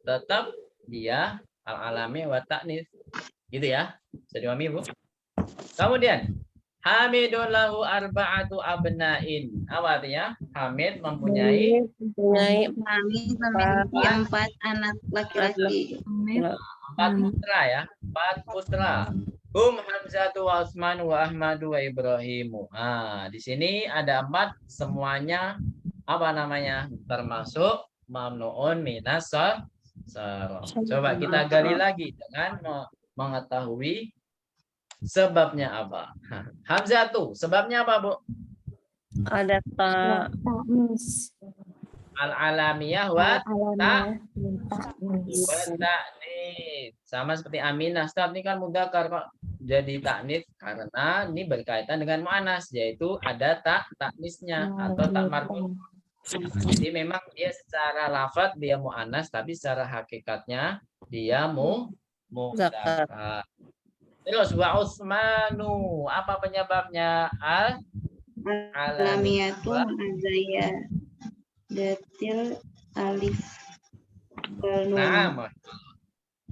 tetap dia al-alamiyah wa ta'nis. Gitu ya. Bisa dipahami, Bu? Kemudian Hamidun lahu arba'atu abna'in. Apa artinya? Hamid mempunyai Mempunyai Kami memiliki 4 anak laki-laki. 4 putra ya. 4 putra. Hamzatu wa Utsman wa Ahmadu wa Ibrahimu. Nah, di sini ada 4 semuanya apa namanya? Termasuk mamnu'un minas sarf. Coba kita gali lagi dengan mengetahui sebabnya apa. Hamzatu, sebabnya apa, Bu? ada tak Ta'nis. Al-alamiyah wa Ta'nis. ta'nis. Sama seperti Aminah. Start ini kan mudzakkar kok jadi taknis karena ini berkaitan dengan mu'annas, yaitu ada taknisnya atau tak marfu'. Jadi memang dia secara lafaz dia mu'annas tapi secara hakikatnya dia mudzakkar. Terus wa Utsmanu, apa penyebabnya? Alamiyatu azaya. Datil alif. Nah,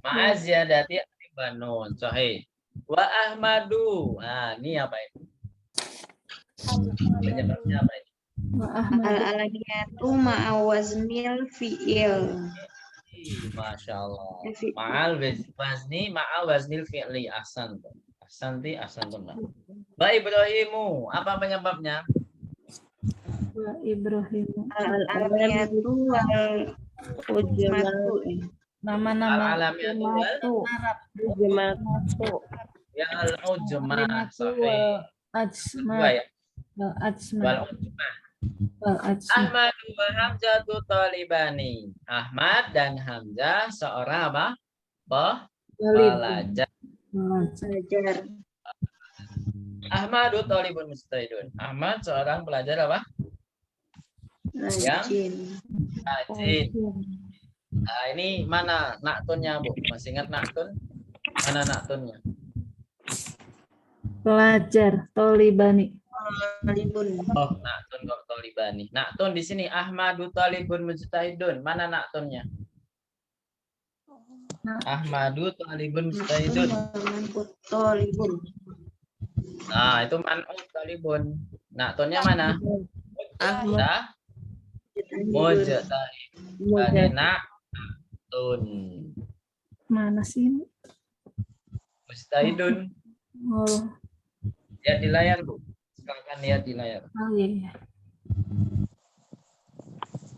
ma'aziyadati alif wa nun. Sahih. Wa Ahmadu. Nah, ini apa itu? Penyebabnya apa itu? Al-alamiyatu ma'awaznil fi'il. Masya Allah. Ma'al waznil fi'li. Ahsanti. Wa Ibrahimu, apa penyebabnya? Ibrahim. Al-alamiyatu wal ujmatu. Nama-nama Al-alamiyatu wal ujmatu. ya al-ujmah. Sahih. Ajma. Dua ya. Ajma. Wal ujmah. Ajma. Ahmad wa Hamzatu talibani. Ahmad dan Hamzah seorang apa? Pelajar. Belajar. Ahmadu talibun mustahidun. Ahmad seorang pelajar apa? Rajin. Rajin. Nah, ini mana naktunnya, Bu? Masih ingat naktun? Mana naktunnya? Pelajar Tolibani. Talibun. Oh, naktun kok talibani. Naktun di sini Ahmadu talibun mujtahidun. Mana naktunnya? Ahmadu talibun mujtahidun. Talibun. Nah, itu man'ut talibun. Naktunnya mana? Ahmad mujtahid. Sebagai naktun. Mana sih? Mujtahidun. Oh, Lihat di layar, Bu. Silakan lihat di layar. oh iya.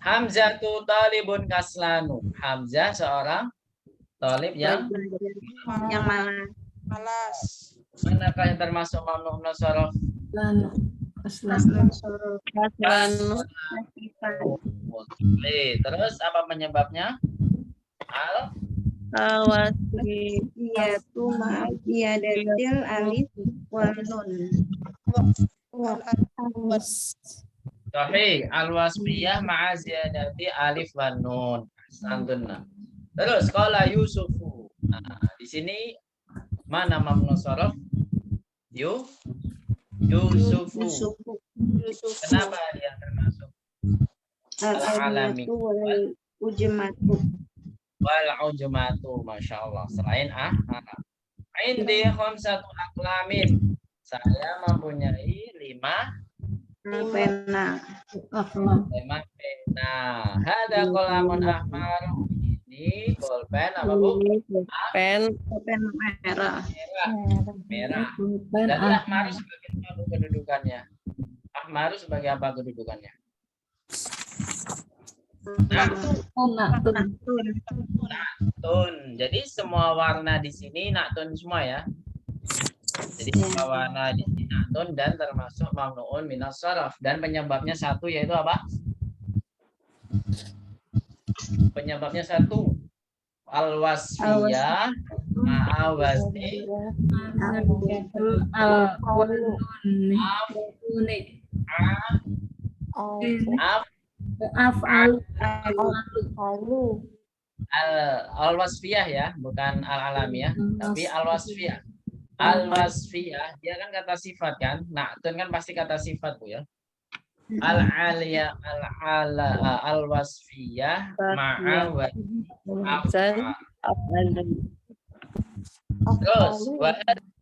Hamzatu talibun kaslanu. Hamzah seorang talib yang malas. manakah yang termasuk mamnu' min as-sarf? Lanu. Aslan. Terus apa penyebabnya? Awasi. Iyatu ma'iyadatil alif wal nun. Sahih, al-wasfiyah ma'a ziyadati alif wan nun. Santun. Terus qala Yusufu. Nah, di sini mana mamnu sarf? Yusufu. Kenapa dia termasuk? Al-alamiyatu wal ujmatu. Wal ujmatu, masya Allah. Selain Arab. Indi khamsatu aqlamin. Saya mempunyai 5 pena. pena. Hada qalamun ahmar. Ini bolpen apa, Bu? Pen Merah. Merah. Dan ahmar sebagai apa kedudukannya? Ahmar sebagai apa kedudukannya? Naktun. Jadi semua warna di sini naktun semua ya. Jadi semua warna di sini naktun dan termasuk mamnu'un minas sarf dan penyebabnya satu yaitu apa? Penyebabnya satu. Al-wasfiyah ma'awazni af Lalu. al-wasfiyah ya, bukan al-alamiyah, tapi al-wasfiyah. Al-wasfiyah dia kan kata sifat kan. Nah, itu kan pasti kata sifat Bu ya. Al-aliyah al-wasfiyah ma'awazni dan terus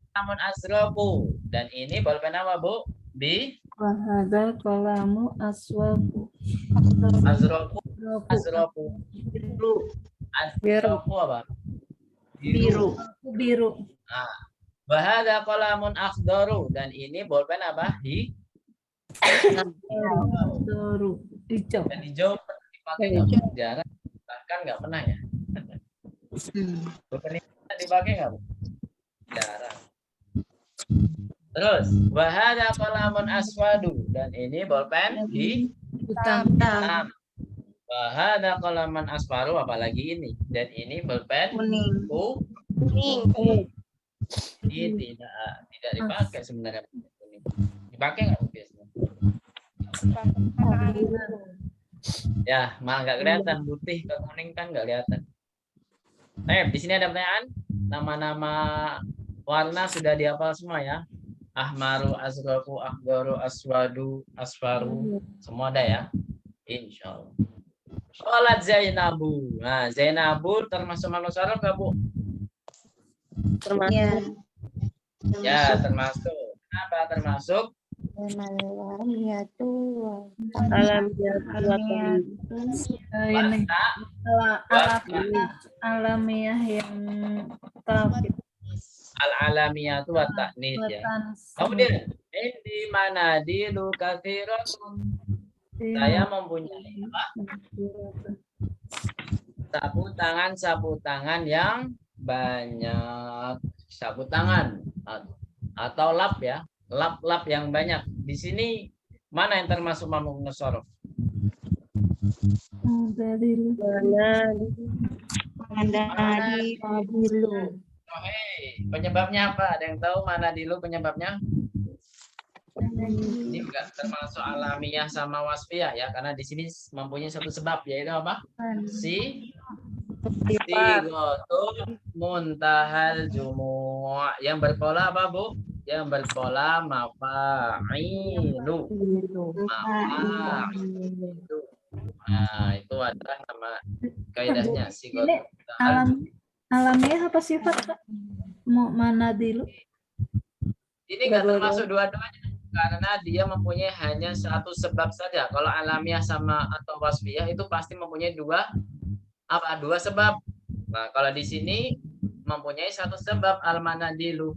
namun asrofu dan ini bolpen apa Bu? Bi Wahada kolamu aswabu. asrofu asrofu asrofu apa? Biru. Biru. Nah, wahada kolamun akhdaru dan ini bolpen apa? Doru. Hijau. Dan hijau dipakai nggak? Jarang, bahkan nggak pernah ya. Bolpen ini dipakai nggak Bu? Jarang. Terus wahada kolamun aswadu dan ini bolpen Hitam. hitam. Wahada kolaman asfaru apalagi ini dan ini bolpen Kuning. kuning. Ini tidak dipakai sebenarnya. Dipakai nggak biasanya? Ya, malah nggak kelihatan putih ke kuning kan nggak kelihatan. Di sini ada pertanyaan. Nama-nama warna sudah dihafal semua ya. Ahmaru, azraku, akhdaru, aswadu, asfaru, semua ada ya. Insya Allah. Sholat Zainabu. Nah, Zainabu termasuk manusia Arab nggak Bu? termasuk Ya. Ya, termasuk. Kenapa termasuk? Alamiah tuh. alamiah Ini Wasta alamiah yang tafid. al-alamiyah itu wa ta'nits ya. Kemudian di mana di lukatsiratun. Saya mempunyai apa? Sapu tangan yang banyak. Sapu tangan atau lap ya. Lap yang banyak. Di sini mana yang termasuk mamnu nasaruf? Mana di Oh, penyebabnya apa? Ada yang tahu mana dulu penyebabnya? Ini enggak termasuk alamiah sama wasfiyah ya, karena di sini mempunyai satu sebab yaitu apa? Sighatul muntahal jumu' yang berpola apa Bu? Yang berpola mafa'ilu. Mafa'ilu. Nah, itu adalah nama kaidahnya sighatul muntahal. Alamiah apa sifat Kak? Mau mana dulu? Ini enggak termasuk dua-duanya karena dia mempunyai hanya satu sebab saja. Kalau alamiah sama atau wasfiyah itu pasti mempunyai dua sebab. Nah, kalau di sini mempunyai satu sebab al-manadilu,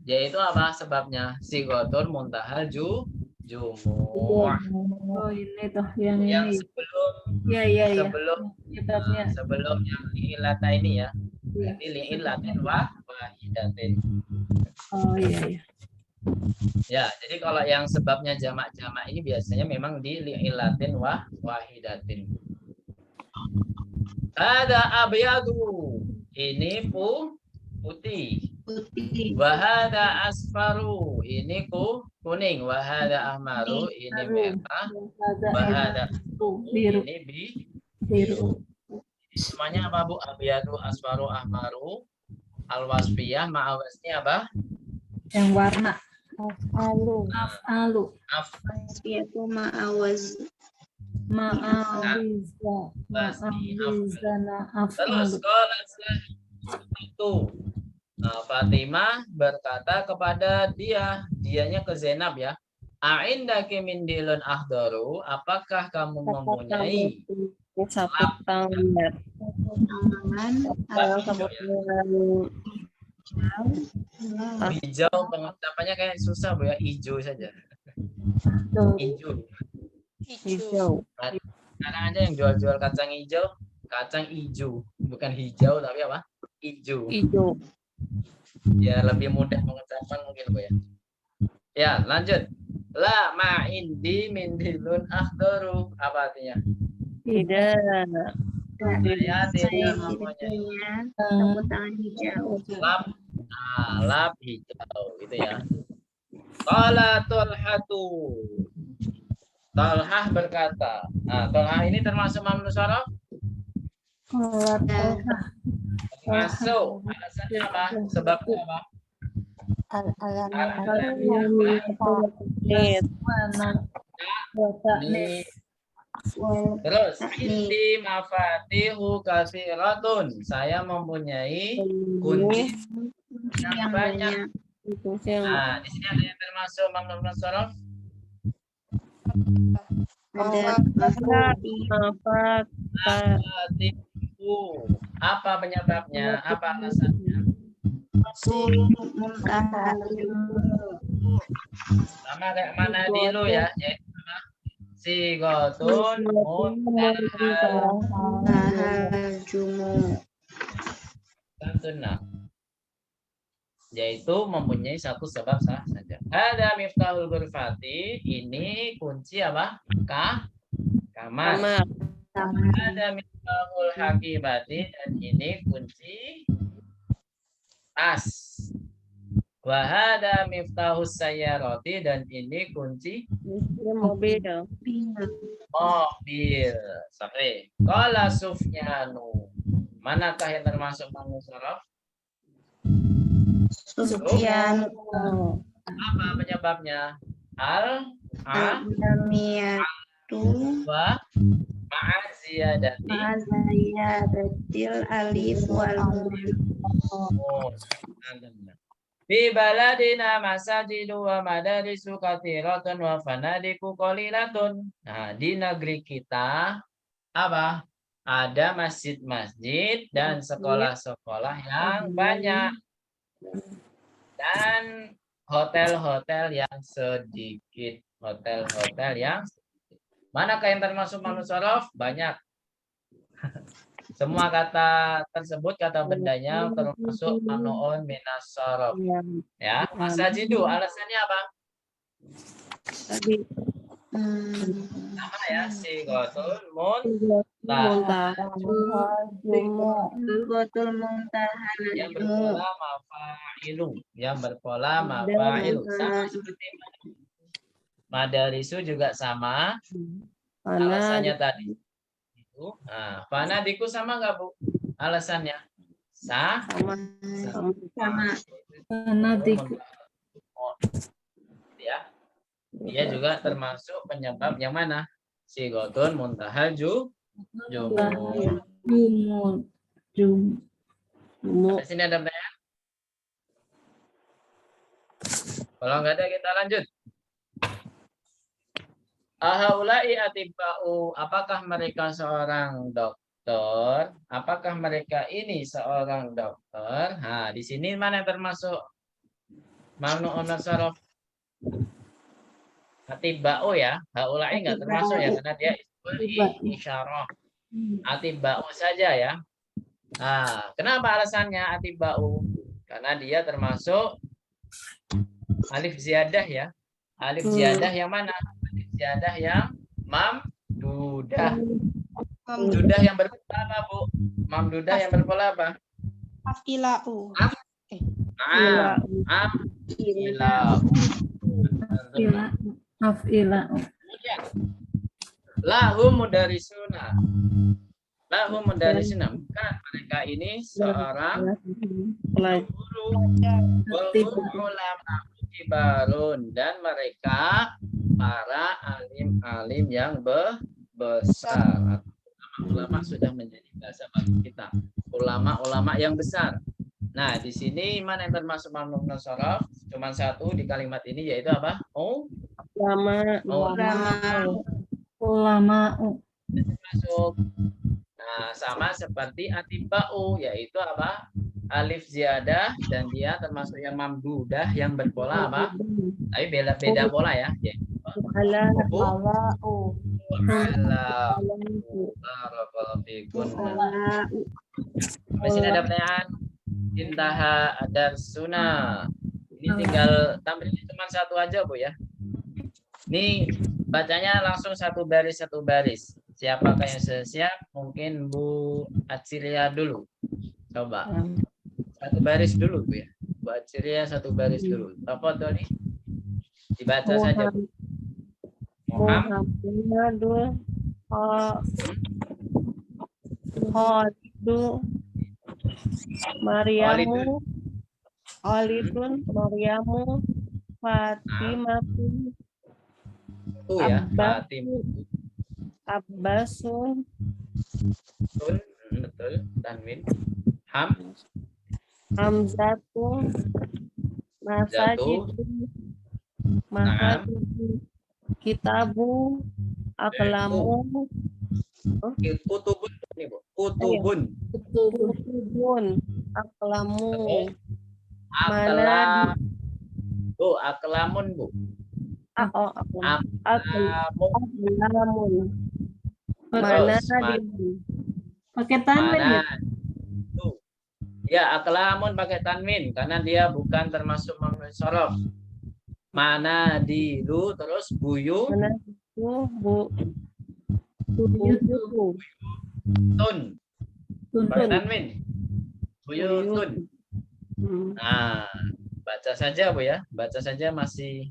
yaitu apa sebabnya? Sighatul muntahal jumu'. Oh ini tuh yang ini. Sebelum Iya. sebelum sebelum yang li'ilata ini ya. Ini li'ilatin wahidatin. Oh iya. Ya, jadi kalau yang sebabnya jamak-jamak ini biasanya memang di li'ilatin wahidatin. Ada abyadu. Ini putih. Wahada asfaru. Ini kuning. Wahada ahmaru. Ini merah. Wahada Biru. ini Biru. semuanya apa Bu? Abyadu, asfaru, ahmaru. Al-wasfiyah, ma'awasni apa? Yang warna. Lalu. Af'alu. Wasfiyatu ma'awaz. Ma'awizana Terus af'alu. kalau itu Fatimah berkata kepada dianya ke Zainab ya, A'indaki min dilun ahdaru, apakah kamu mempunyai sapu tangan Tangan. hijau? Pengucapannya kayak susah Bu ya, hijau saja. Hijau. Sekarang aja yang jual-jual kacang hijau, bukan hijau tapi apa? Hijau. Ya lebih mudah pengucapan mungkin Bu ya. Ya lanjut. La ma'indi min dilun akhdaru, apa artinya? Tidak. Saya tidak Saya tidak mempunyai punya tepuk tangan hijau. lap. Nah, lap hijau gitu ya. Qala Talhatu. Talhah berkata. Nah, Talhah ini termasuk mamnu syaraf? Termasuk. Alasannya apa? Sebabnya apa? Ini. Terus indi mafatihu katsiratun. Saya mempunyai kunci yang banyak. Nah, di sini ada yang termasuk mamnu syaraf? Ada Mafatihu. Apa penyebabnya? Apa alasannya? Sama kayak mana dulu ya, yaitu apa? Sigotun muntahal yaitu mempunyai satu sebab sah saja. Ada miftahul ghurfati, ini kunci apa? Kamar. Ada miftahul hakibati, dan ini kunci tas. Wahada miftahus sayyarati, dan ini kunci mobil. mobil. Sorry. Qala Sufyanu. Manakah yang termasuk mamnu syaraf? Sufyan Apa penyebabnya? al-Amiyatu Wa ma'aziyadati. Ma'azayadatil alif wal Fi baladina masajidu wa madarisu katsiratun wa fanadiku qalilatun. Nah, di negeri kita apa? Ada masjid-masjid dan sekolah-sekolah yang banyak. Dan hotel-hotel yang sedikit. Hotel-hotel yang sedikit. Manakah yang termasuk mamnu syaraf? Banyak. Semua kata tersebut, kata bendanya termasuk mamnuun minas syaraf. Ya, masajidu alasannya apa? Tadi Sama ya, sigotun muntah Gotul muntahal yang berpola mafa'ilu, sama seperti madarisu juga sama. Alasannya tadi itu. Nah, fanadiku sama nggak Bu? Alasannya sama. Fanadiku. Ya. Dia juga termasuk penyebab yang mana? Sigotun muntahal jumur. Di sini ada pertanyaan? Kalau nggak ada kita lanjut. Ahaulai atibau, apakah mereka seorang dokter? Apakah mereka ini seorang dokter? Nah, di sini mana yang termasuk mamnuun syaraf? Atibau ya, haulai enggak termasuk ya karena dia isyarah. Atibau saja ya. Nah, kenapa alasannya atibau? Karena dia termasuk alif ziyadah ya. Alif ziyadah yang mana? Alif ziyadah yang mamdudah. Mamdudah yang berpola apa, Bu? Mamdudah yang berpola apa? Afilau. Afila. Lahum mudarisuna. Lahum mudarisuna. Bukan, mereka ini seorang guru. Ulama kibarun, dan mereka para alim-alim yang besar. Ulama sudah menjadi bahasa bagi kita. Ulama-ulama yang besar. Nah, di sini mana yang termasuk mamnu syaraf? Cuma satu di kalimat ini, yaitu apa? Ulama. Masuk. Nah, sama seperti atibau, yaitu apa? Alif ziyadah, dan dia termasuk yang mamdudah yang berpola apa? Tapi beda pola ya. Masih ada pertanyaan? Intaha darsuna. Ini tinggal tampil cuma satu aja Bu ya. Ini bacanya langsung satu baris. Siapakah yang sudah siap? Mungkin Bu Acilia dulu. Coba. Satu baris dulu, Bu ya. Bu Acilia satu baris dulu. Tafadholi. Dibaca saja, Bu. Muhammadul Khalidu Maryamu Khalidun Maryamu Fatimatu Tuh ya, Abbas. Fatim. Abbasun Betul, betul. Tanwin. Ham, Hamzatu Masajidu Masajidu Kitabu Aklamu kutubun ini, Bu. Kutubun. Kutubun Aklamu Aklam. Bu, aklamun, Bu. Aklamun Aklamun. Mana Terus, di Pakai tanwin ya? mana? Tuh. Ya, aklamun pakai tanwin karena dia bukan termasuk mamnu sorof. Mana di lu terus buyu mana itu bu Buyutun. tun pakai Tuntun. tanwin. Buyutun. Nah, baca saja, Bu ya. Baca saja masih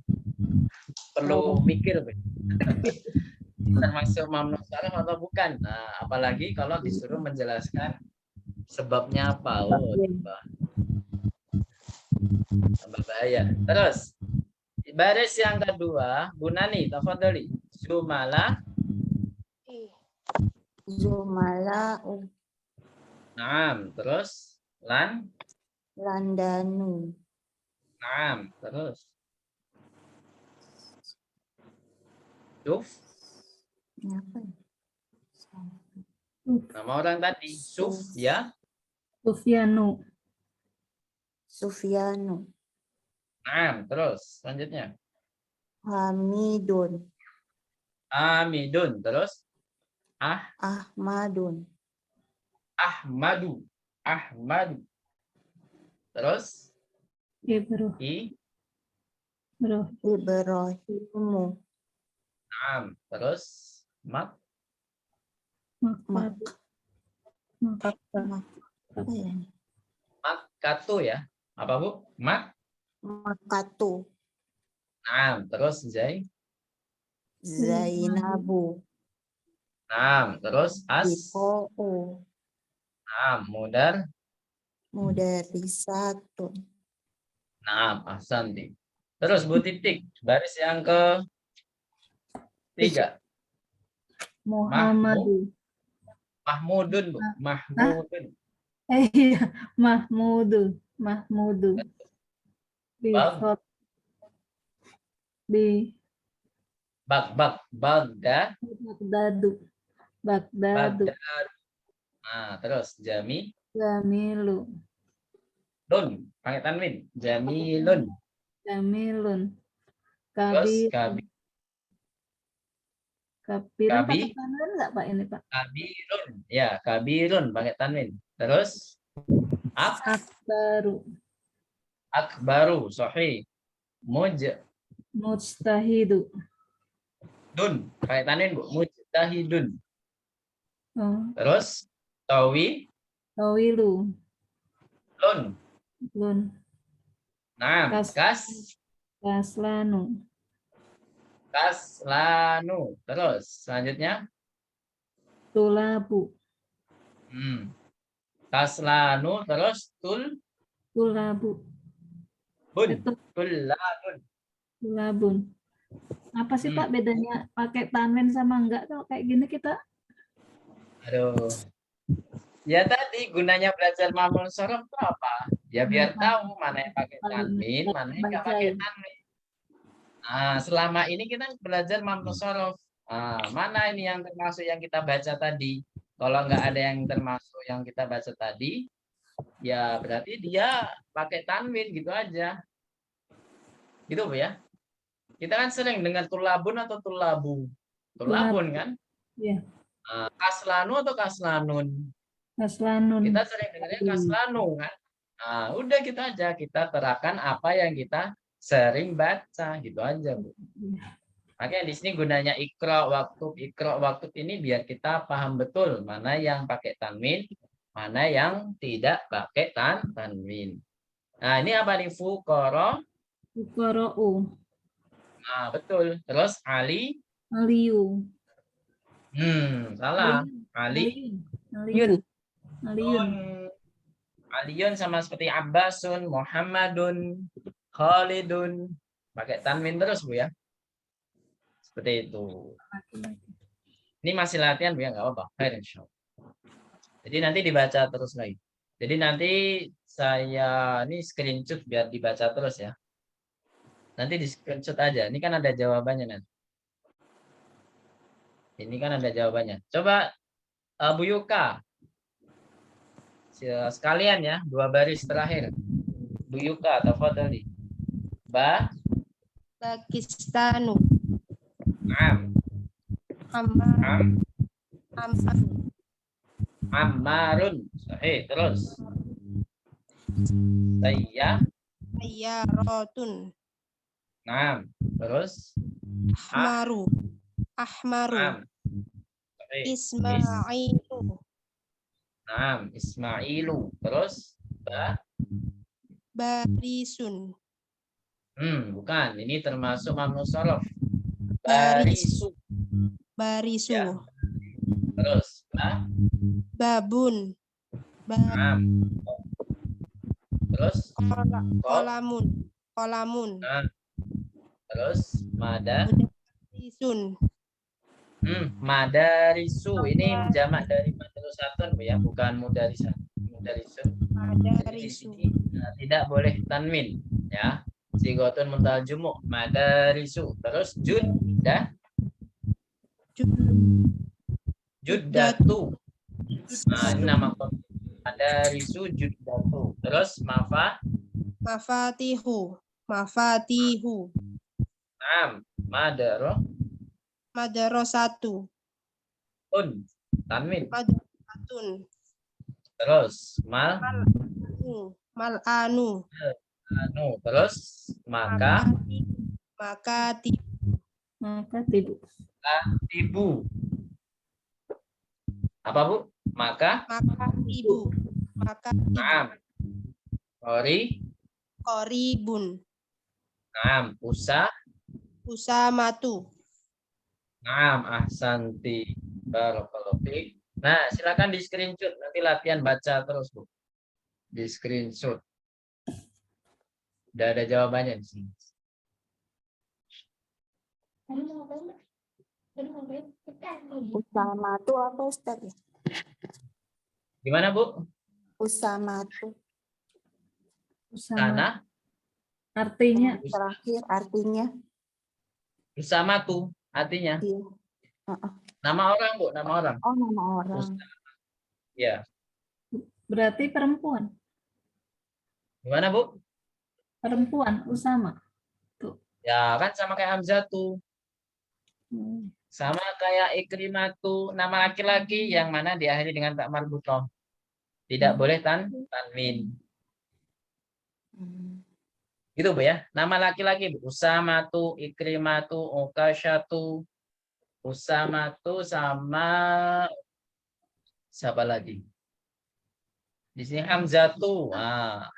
perlu mikir, Bu. Termasuk mamnu sorof atau bukan. Nah, apalagi kalau disuruh menjelaskan sebabnya apa. Oh, tambah bahaya. Terus baris yang kedua, Bu Nani, tafadholi. Jumala. Zumala'u. Naam, terus lan. Landanu. Naam, terus Suf. Apa? Nama orang tadi Suf ya. Sufyanu. Sufyanu. Naam, terus selanjutnya Hamidun. Amidun, terus Ahmadun. Ahmadu. Ahmadu. Terus Ibro. Bro. Ibrahimu. Naam, terus Mak. Makat. Apa ya? Makkatu ya. Apa, Bu? Makatu. Naam, terus Zainabu. Naam, terus Iqo'u. Naam, Mudarisatun. Naam, ahsanti. Terus Bu Titik, baris yang ke 3. Muhammadu. Mahmudun, Bu. Mahmudun. Iya, Mahmudu. Mahmudu. Bag. Bagda. Bagdadu. Bagdadu. Nah, terus Jamilu. Jamilun, pakai tanwin. Jamilun. Jamilun. Terus Kabirun Kabi. pakai tanwin nggak Pak ini Pak? kabirun. Ya, kabirun pakai tanwin. Terus Akbaru. akbaru, sahih. Mujtahidu. Dun, pakai tanwin, Bu. Mujtahidun. Oh, Terus Tawilu. lun. Lun. Nah, Kaslanu. kaslanu. Terus selanjutnya Tulabu. Kaslanu, terus Tulabu. bun. Itu Tulabun. tulabun. Apa sih Pak bedanya pakai tanwin sama enggak? Kalau kayak gini kita Aduh. Ya tadi gunanya belajar mamul sorof itu apa? Ya biar tahu mana yang pakai tanwin, mana yang nggak pakai tanwin. Nah, selama ini kita belajar mamul sorof. Nah, mana ini yang termasuk yang kita baca tadi? Kalau nggak ada yang termasuk yang kita baca tadi, ya berarti dia pakai tanwin gitu aja. Gitu, Bu ya. Kita kan sering dengan tulabun atau tulabu. Tulabun kan? Iya. Nah, kaslanu atau kaslanun. Kaslanun. Kita sering dengarnya kaslanu kan. Nah, udah gitu aja. Kita terapkan apa yang kita sering baca. Gitu aja, Bu. Makanya di sini gunanya ikro waktu ini biar kita paham betul mana yang pakai tanwin, mana yang tidak pakai tanwin. Nah, ini apa nih fuqara? Fuqara'u. Nah, betul. Terus Ali? Aliyu. Salah. Ali. Yun. Aliyun. Aliyun sama seperti Abbasun, Muhammadun, Khalidun. Pakai tanwin terus, Bu ya. Seperti itu. Ini masih latihan, Bu ya, nggak apa-apa. Khair, insyaallah. Jadi nanti dibaca terus lagi. Jadi nanti saya ini screenshot biar dibaca terus ya. Nanti di screenshot aja. Ini kan ada jawabannya nanti. Ini kan ada jawabannya. Coba Bu Yuka. Sekalian ya, 2 baris terakhir. Bu Yuka, tafadhali. Pakistanu. Am. Ammar. Ammarun. Terus. Sayyaratun. Terus. Ahmaru. Am. Ismailu. Ismailu. Terus. Barisun. Bukan. Ini termasuk mamnu shorof. Barisu. Barisu. Ya. Terus. Babun. Terus. Kolamun. Terus. Madarisun. Madarisu. Ini jamak dari madrasatun, Bu ya, bukan mudarisun. Madarisu. Tidak boleh tanwin ya. Sigotun muntal jumuk. Madarisu. Terus Juddatu. Nah, ini nama Madarisu Juddatu. Terus Mafatihu. Madarosatu. Tanwin. Madarosatun. Terus Mal'anu. Terus tibu. Apa, Bu? Makatibu. Koribun. Usamatu. Ahsanti. Barakallahu fiik. Nah, silakan di screenshot, nanti latihan baca terus, Bu. Di screenshot. Udah ada jawabannya di sini. Usamatu apa Ustaz? Gimana, Bu? Usamatu. Sana Artinya Terakhir artinya. Usamatu artinya Iya. nama orang, Bu, nama orang. Oh, nama orang. Ya. berarti perempuan. Gimana, Bu? Perempuan, Usama. Ya, kan sama kayak Hamzatu. Sama kayak Ikrimatu, nama laki-laki yang mana diakhiri dengan tak marbutoh. Tidak boleh tanwin. Gitu, Bu ya. Nama laki-laki, Bu. Usamatu, Ikrimatu, Ukasyatu, Usamatu sama siapa lagi? Di sini Hamzatu.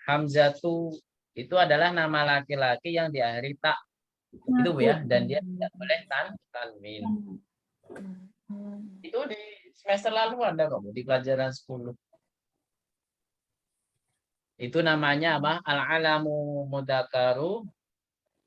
Hamzatu itu adalah nama laki-laki yang diakhiri tak. Itu, Bu ya, dan dia tidak boleh tanwin. Itu di semester lalu ada kok, Bu, di pelajaran 10. Itu namanya apa? Al-alamu mudakaru,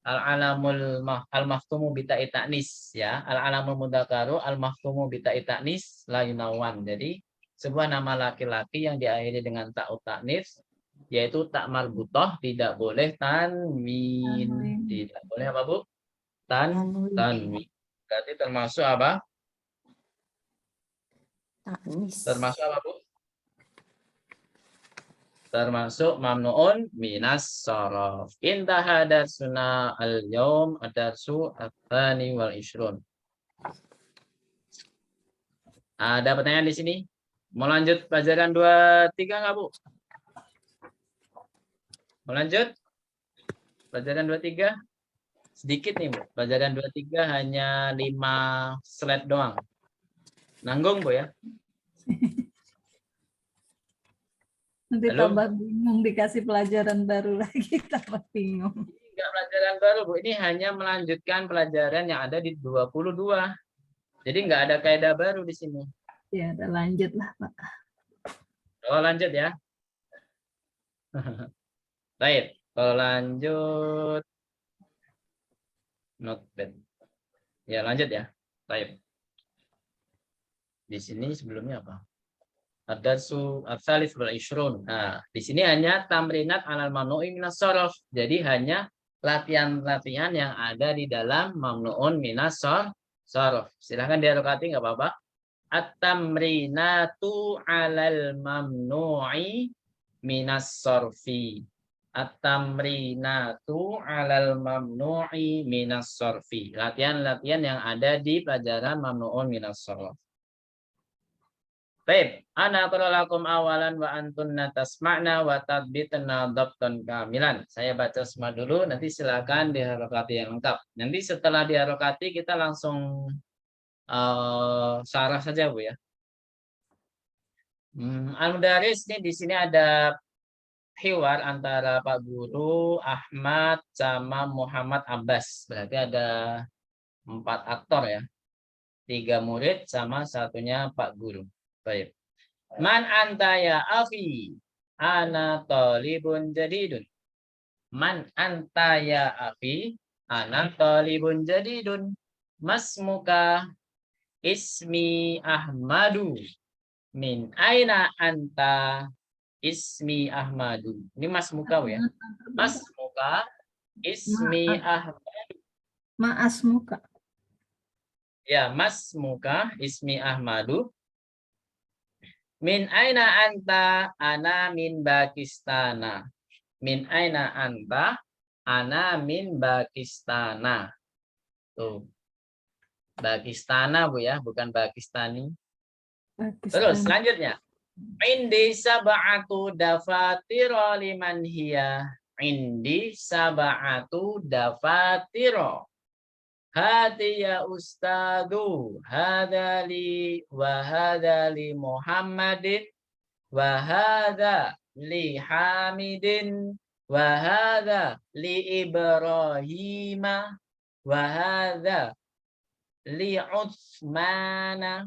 al-alamul al-maftumu bita'i ta'nis ya. Al-alamul mudakaru, al-maftumu bita'i ta'nis la yunawan. Jadi sebuah nama laki-laki yang diakhiri dengan ta'u ta'nis, yaitu tak marbutoh, tidak boleh tanwin. Tidak boleh apa, Bu? Tanwin. Berarti termasuk apa? Termasuk apa, Bu? Termasuk mamnuun minas shorof. Intaha darsuna al-yawm ad-darsu ats-tsani wal 20. Ada pertanyaan di sini? Mau lanjut pelajaran 23 nggak, Bu? Mau lanjut? Pelajaran 23? sedikit nih, Bu. Pelajaran 23 hanya 5 slide doang. Nanggung, Bu ya? Nanti Halo? tambah bingung dikasih pelajaran baru lagi, tambah bingung. Enggak pelajaran baru, Bu. Ini hanya melanjutkan pelajaran yang ada di 22. Jadi nggak ada kaidah baru di sini. Ya, udah lanjut lah, Pak. Oh, lanjut ya. Baik, kalau lanjut not bad. Ya, lanjut ya. Baik. Di sini sebelumnya apa? Ad-darsu ats-tsalits wal 'ishrun. Nah, di sini hanya tamrinat 'alal mamnu'i minas shorof. Jadi hanya latihan-latihan yang ada di dalam mamnu'un minas shorof. Silahkan diharokati nggak apa-apa. At-tamrinatu 'alal mamnu'i minas sorfi. At-tamrinatu 'alal mamnu'i minas sorfi. Latihan-latihan yang ada di pelajaran mamnu'un minas shorof. Baik, ana aqra'lakum awalan wa antunna tasma'na wa tadbitna dhabtan kamilan. Saya baca semua dulu, nanti silakan diharokati yang lengkap. Nanti setelah diharokati kita langsung sarah saja, Bu ya. Al-Mudaris nih di sini ada hiwar antara Pak Guru Ahmad sama Muhammad Abbas. Berarti ada 4 aktor ya. 3 murid sama satunya Pak Guru. Baik. Man anta ya akhi? Ana talibun jadidun. Man anta ya akhi? Ana talibun jadidun. Masmuka? Ismi Ahmadu. Min aina anta? Ismi Ahmadu. Ini Mas Muka ya. Mas Muka. Ismi Ahmadu. Maas muka. Ya, Mas Muka. Ismi Ahmadu. Min aina anta? Ana min Pakistana. Min aina anta? Ana min Pakistana. Tuh. Pakistana, Bu ya, bukan Pakistani. Terus selanjutnya. Indi sab'atu dafatira liman hiya. Indi sab'atu dafatira. Hati ya ustadu, hadha li wa hadha li Muhammadin wa hadha li Hamidin wa hadha li Ibrahima wa hadha li Utsmana.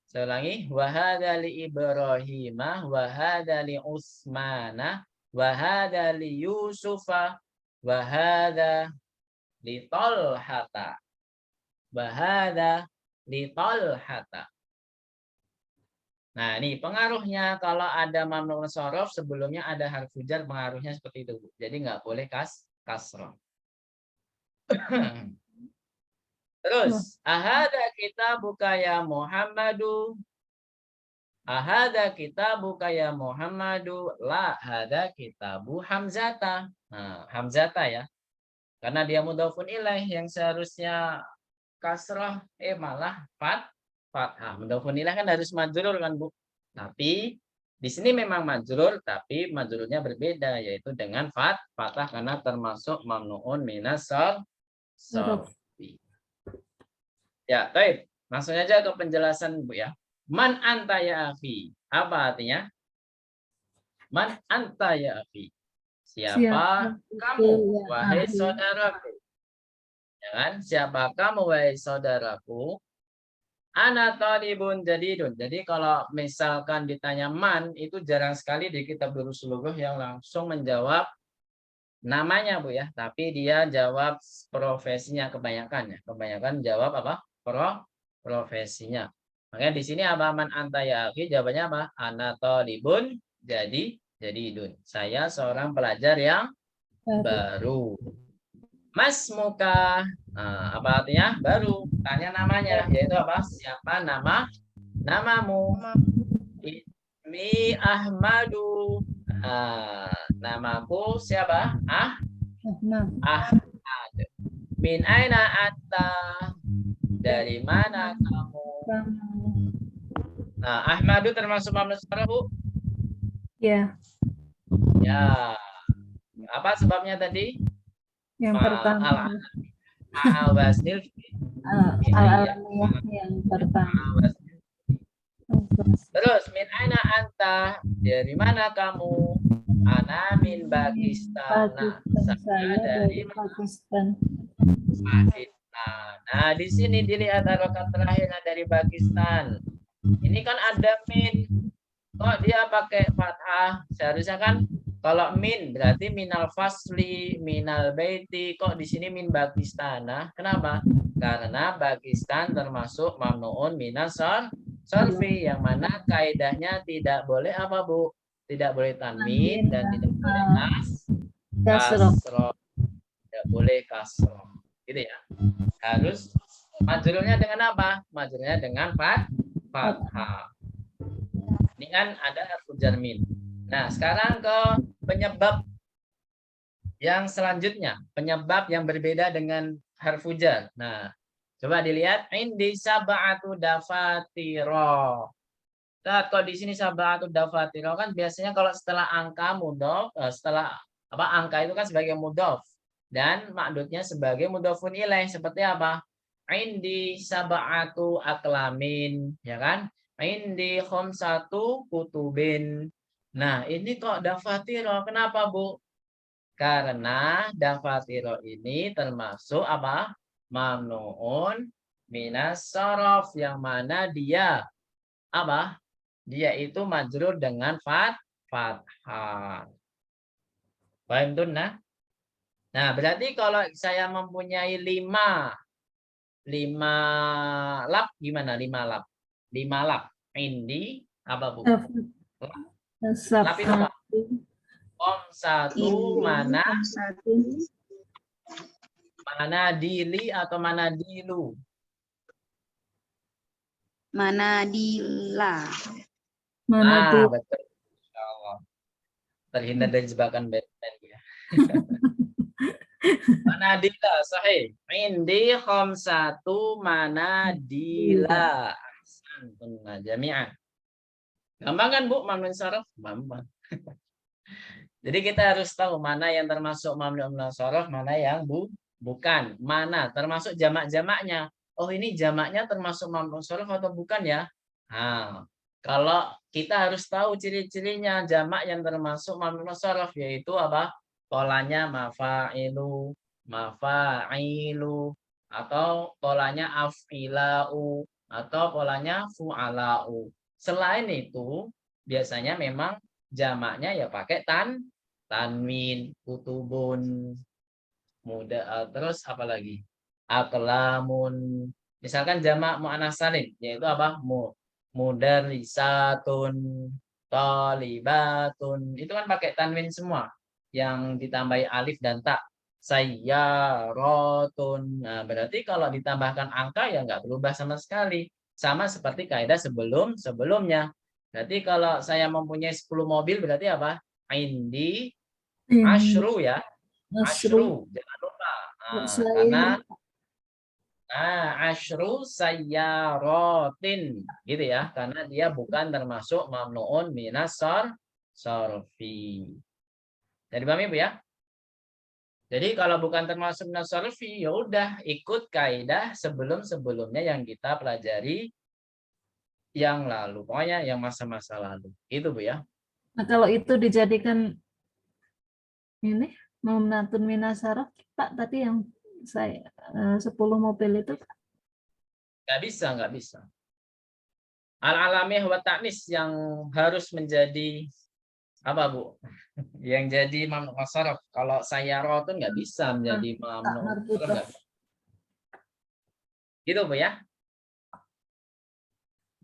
Saya ulangi, wa hadha li Ibrahima wa hadha li Utsmana wa hadha li Yusufa wa hadha li Talhata. Bahada li Talhata. Nah, ini pengaruhnya kalau ada mamnu shorof sebelumnya ada harfu jar, pengaruhnya seperti itu, Bu. Jadi nggak boleh kasroh. Terus, ahada kita buka ya Muhammadu. Ahada kita buka ya Muhammadu. La hada kitabu Hamzata. Nah, Hamzata ya. Karena dia mudhofun ilaih yang seharusnya kasrah, malah fathah. Mudhofun ilaih kan harus majrur kan, Bu. Tapi di sini memang majrur, tapi majrurnya berbeda, yaitu dengan fathah karena termasuk mamnuun minas shorfi. Ya, baik. Langsung aja ke penjelasan, Bu ya. Man anta ya akhi. Apa artinya? Man anta ya akhi. Siapa kamu, wahai saudaraku? Ya kan? Siapa kamu, wahai saudaraku? Ana talibun jadidun. Jadi kalau misalkan ditanya man, itu jarang sekali di kitab Durus Lughah yang langsung menjawab namanya, Bu ya. Tapi dia jawab profesinya kebanyakan ya. Kebanyakan jawab apa? Profesinya. Makanya di sini apa? Man anta ya akhi, jawabannya apa? Ana talibun jadidun. Saya seorang pelajar yang baru. Mas muka, nah, apa artinya? Baru. Tanya namanya, yaitu apa? Siapa namamu? Ismi Ahmadu. Namaku siapa? Ahmad. Min aina anta? Dari mana kamu? Nah, Ahmadu termasuk mamnu shoraf, Bu? Ya. Ya. Apa sebabnya tadi? Yang pertama. Al-waznil Al-alamiyah yang pertama. Terus min aina anta? Dari mana kamu? Ana min Pakistan. Nah, Pakistan, saya saya dari dari Pakistan. Pakistan. Nah, di sini dilihat harokat terakhirnya dari Pakistan. Ini kan ada min. Kok dia pakai fathah? Seharusnya kan kalau min berarti minal fasli, minal baiti. Kok di sini min Pakistan? Nah, kenapa? Karena Pakistan termasuk mamnuun minas sorfi yang mana kaidahnya tidak boleh apa Bu? Tidak boleh tanwin dan tidak boleh Kasroh. kasroh. Tidak boleh kasroh. Gitu ya. Harus majrurnya dengan apa? Majrurnya dengan fathah. Ini kan ada harfu jarmin. Nah, sekarang ke penyebab yang selanjutnya. Penyebab yang berbeda dengan harfu jar. Nah, coba dilihat. Indi sab'atu dafatiro. Nah, kalau di sini sab'atu dafatiro kan biasanya kalau setelah angka mudhof, setelah apa angka itu kan sebagai mudhof dan makdudnya sebagai mudhofun ilaih. Seperti apa? Indi sab'atu aklamin, ya kan? Indi khamsatu kutubin. Nah, ini kok dafatiro. Kenapa, Bu? Karena dafatiro ini termasuk apa? Mamnuun minas sorof yang mana dia apa? Dia itu majrur dengan fathah. Paham tuh, nah? Nah, berarti kalau saya mempunyai 5 lap gimana 5 lap? 5 lap. Indi apa Bu? Lap itu apa? Satu mana dili atau mana dilu? Manadila. Mana Betul. Insyaallah. Terhindar dari jebakan Batman ya. Manadila sahih. Indi khamsatu manadila. Ahsantum jami'an. Gampang kan Bu mamnun sharaf? Gampang. Jadi kita harus tahu mana yang termasuk mamnun sharaf, mana yang bukan. Mana termasuk jamak-jamaknya. Oh, ini jamaknya termasuk mamnun sharaf atau bukan ya? Nah, kalau kita harus tahu ciri-cirinya jamak yang termasuk mamnun sharaf yaitu apa? Polanya mafa'ilu, mafa'ilu atau polanya af'ilau atau polanya fu'alau. Selain itu, biasanya memang jamaknya ya pakai tanwin, kutubun, muda, terus apa lagi? Aklamun. Misalkan jamak muannas salim yaitu apa? Mudarrisatun, thalibatun. Itu kan pakai tanwin semua yang ditambahi alif dan ta. Sayyarotun. Nah, berarti kalau ditambahkan angka ya nggak berubah sama sekali. Sama seperti kaidah sebelumnya. Berarti kalau saya mempunyai 10 mobil berarti apa? Indi asyru ya. Asyru. Jangan lupa. Karena asyru sayyarotin. Gitu ya. Karena dia bukan termasuk mamnuun minas sorfi. Jadi paham Ibu ya? Jadi kalau bukan termasuk minas sorfi, ya udah ikut kaidah sebelumnya yang kita pelajari yang lalu, pokoknya yang masa-masa lalu. Itu Bu ya. Nah, kalau itu dijadikan ini mamnatun minas syarof, Pak, tadi yang saya 10 mobil itu Nggak bisa. Al-alamiyah wa ta'nis yang harus menjadi apa Bu? Yang jadi mamnu sharaf. Kalau sayyarotun nggak bisa menjadi mamnu sharaf. Gitu Bu ya.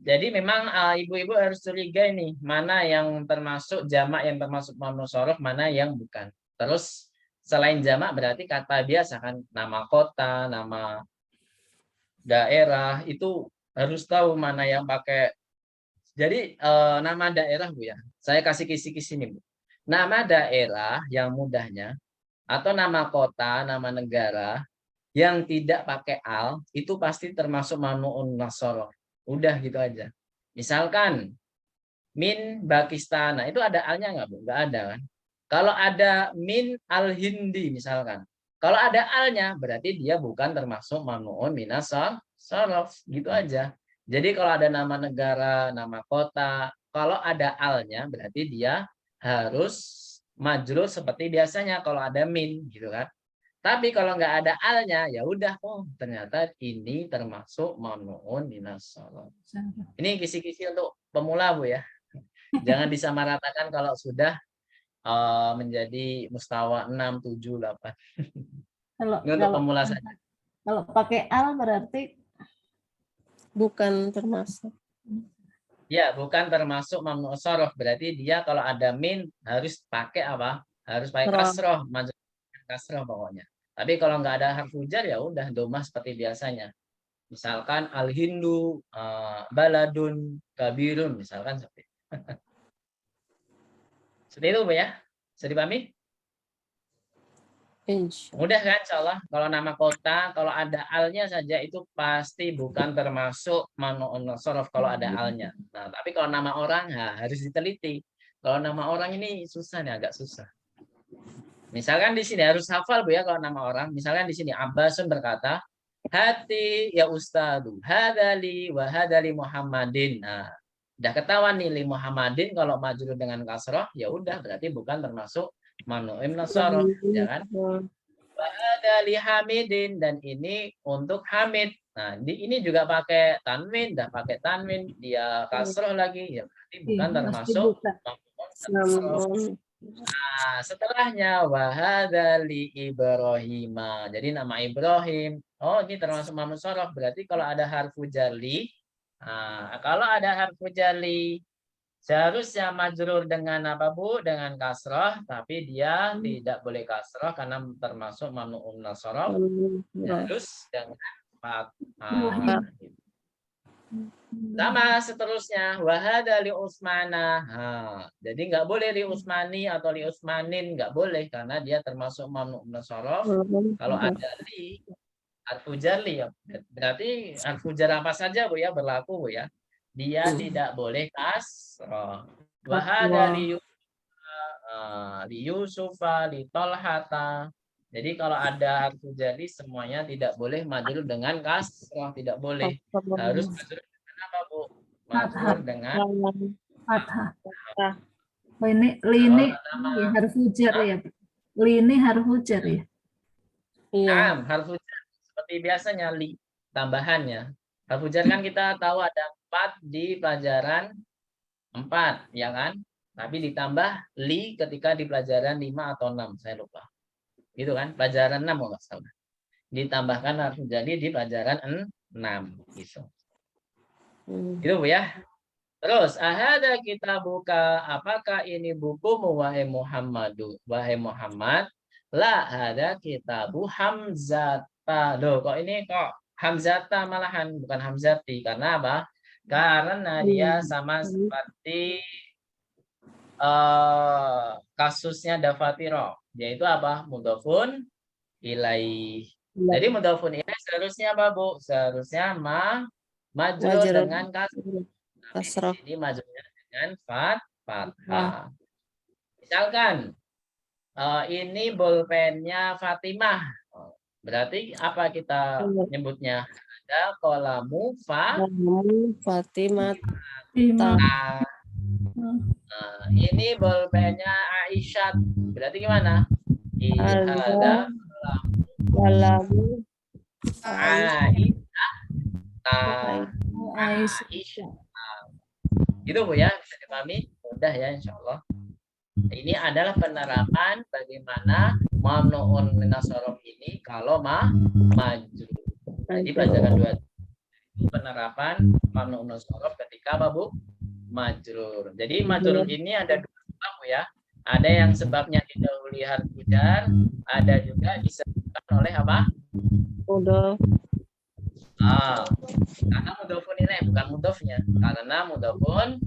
Jadi memang ibu-ibu harus curiga ini mana yang termasuk jamak yang termasuk mamnu sharaf, mana yang bukan. Terus selain jamak berarti kata biasa kan, nama kota, nama daerah itu harus tahu mana yang pakai. Jadi nama daerah Bu ya. Saya kasih kisi-kisi ini Bu. Nama daerah yang mudahnya atau nama kota, nama negara yang tidak pakai al itu pasti termasuk mamnuun nasoroh. Udah gitu aja. Misalkan min Pakistan, itu ada alnya nggak Bu? Nggak ada kan? Kalau ada min al-Hindi misalkan, Kalau ada alnya berarti dia bukan termasuk mamnuun minas shorof, gitu aja. Jadi kalau ada nama negara, nama kota, kalau ada alnya berarti dia harus majrur seperti biasanya kalau ada min, gitu kan. Tapi kalau nggak ada alnya, ya udah, oh ternyata ini termasuk mamnuun minas shorof. Ini kisi-kisi untuk pemula, Bu ya. Jangan disamaratakan kalau sudah menjadi mustawa 6, 7, 8. Kalau Ini untuk pemula saja. kalau pakai al berarti Bukan termasuk. Ya, bukan termasuk mamnu shorof. Berarti dia kalau ada min harus pakai apa? Harus pakai Roh. kasroh, kasroh pokoknya. Tapi kalau nggak ada harfu jar ya udah domah seperti biasanya. Misalkan al-Hindu, baladun, kabirun, misalkan seperti itu. Seperti itu, Bu ya. Bisa dipahami? Insya. Mudah kan, insya Allah. Kalau nama kota, kalau ada alnya saja itu pasti bukan termasuk mamnuun shorof kalau ada alnya. Nah, tapi kalau nama orang harus diteliti. Kalau nama orang ini susah nih, agak susah. Misalkan di sini harus hafal, Bu ya, kalau nama orang. Misalkan di sini Abbasun berkata, hati ya ustadu, hadali wa hadali Muhammadin. Nah, udah ketahuan nih li Muhammadin kalau majrur dengan kasroh, ya udah berarti bukan termasuk mamnuun shorof, ya kan? Wahada li Hamidin, dan ini untuk Hamid. Nah, ini juga pakai tanwin, dah pakai tanwin, dia kasroh lagi, ya berarti bukan termasuk mamnuun shorof. Nah, setelahnya wahada li Ibrahim. Jadi nama Ibrahim. Oh, ini termasuk mamnuun shorof. Berarti kalau ada harfu jarli, kalau ada harfu jarli seharusnya majrur dengan apa, Bu? Dengan kasroh, tapi dia tidak boleh kasroh karena termasuk mamnuun shorof. Harus dengan fathah. Sama seterusnya wahada li Utsmana. Jadi nggak boleh li Utsmani atau li Utsmanin, nggak boleh karena dia termasuk mamnuun shorof. Kalau ada li harfu jarli ya berarti harfu jar apa saja, Bu ya, berlaku, Bu ya. Dia tidak boleh kasroh. Wahada li Yusufa, li Tolhata. Jadi kalau ada harfu jarli semuanya tidak boleh majrur dengan kasroh, tidak boleh. Harus majrur dengan apa, Bu? Majrur dengan fathah. Oh, ini lini harfu jar ya. Lini harfu jar ya. Iya. Harfu jar seperti biasanya li tambahannya. Harfu jar kan kita tahu ada 4 di pelajaran 4, ya kan? Tapi ditambah li ketika di pelajaran 5 atau 6, saya lupa. Gitu kan? Pelajaran 6 kalau nggak salah. Ditambahkan harfu jar di pelajaran 6 gitu. Itu, Bu ya. Terus ahada kita buka, apakah ini bukumu wahai Muhammadu, wahai Muhammad? La hada kitabu Hamzata. Loh, kok ini kok Hamzata malahan bukan Hamzati, karena apa? Karena dia sama seperti kasusnya Dafatiro, yaitu apa? Mudhofun ilaih. Jadi mudhofun ilaih seharusnya apa, Bu? Seharusnya majrur dengan kasroh. Ini majrurnya dengan fathah. Misalkan ini bolpennya Fatimah. Berarti apa kita nyebutnya? Ada kolamu Fatimah. Ini bolpennya Aisyah. Berarti gimana? Ada kolamu Aisyah. Gitu, Bu ya, bisa dipahami? Mudah ya, insya Allah. Ini adalah penerapan bagaimana mamnuun minas shorof ini kalau majrur. Jadi pelajaran 2 itu penerapan mamnuun minas shorof ketika apa, Bu? Majrur. Jadi majrur ini ada 2 sebab, Bu ya. Ada yang sebabnya didahului harfu jar, ada juga disebabkan oleh apa? Mudhof. Karena mudhofun ilaih, bukan mudhofnya. Karena mudhofun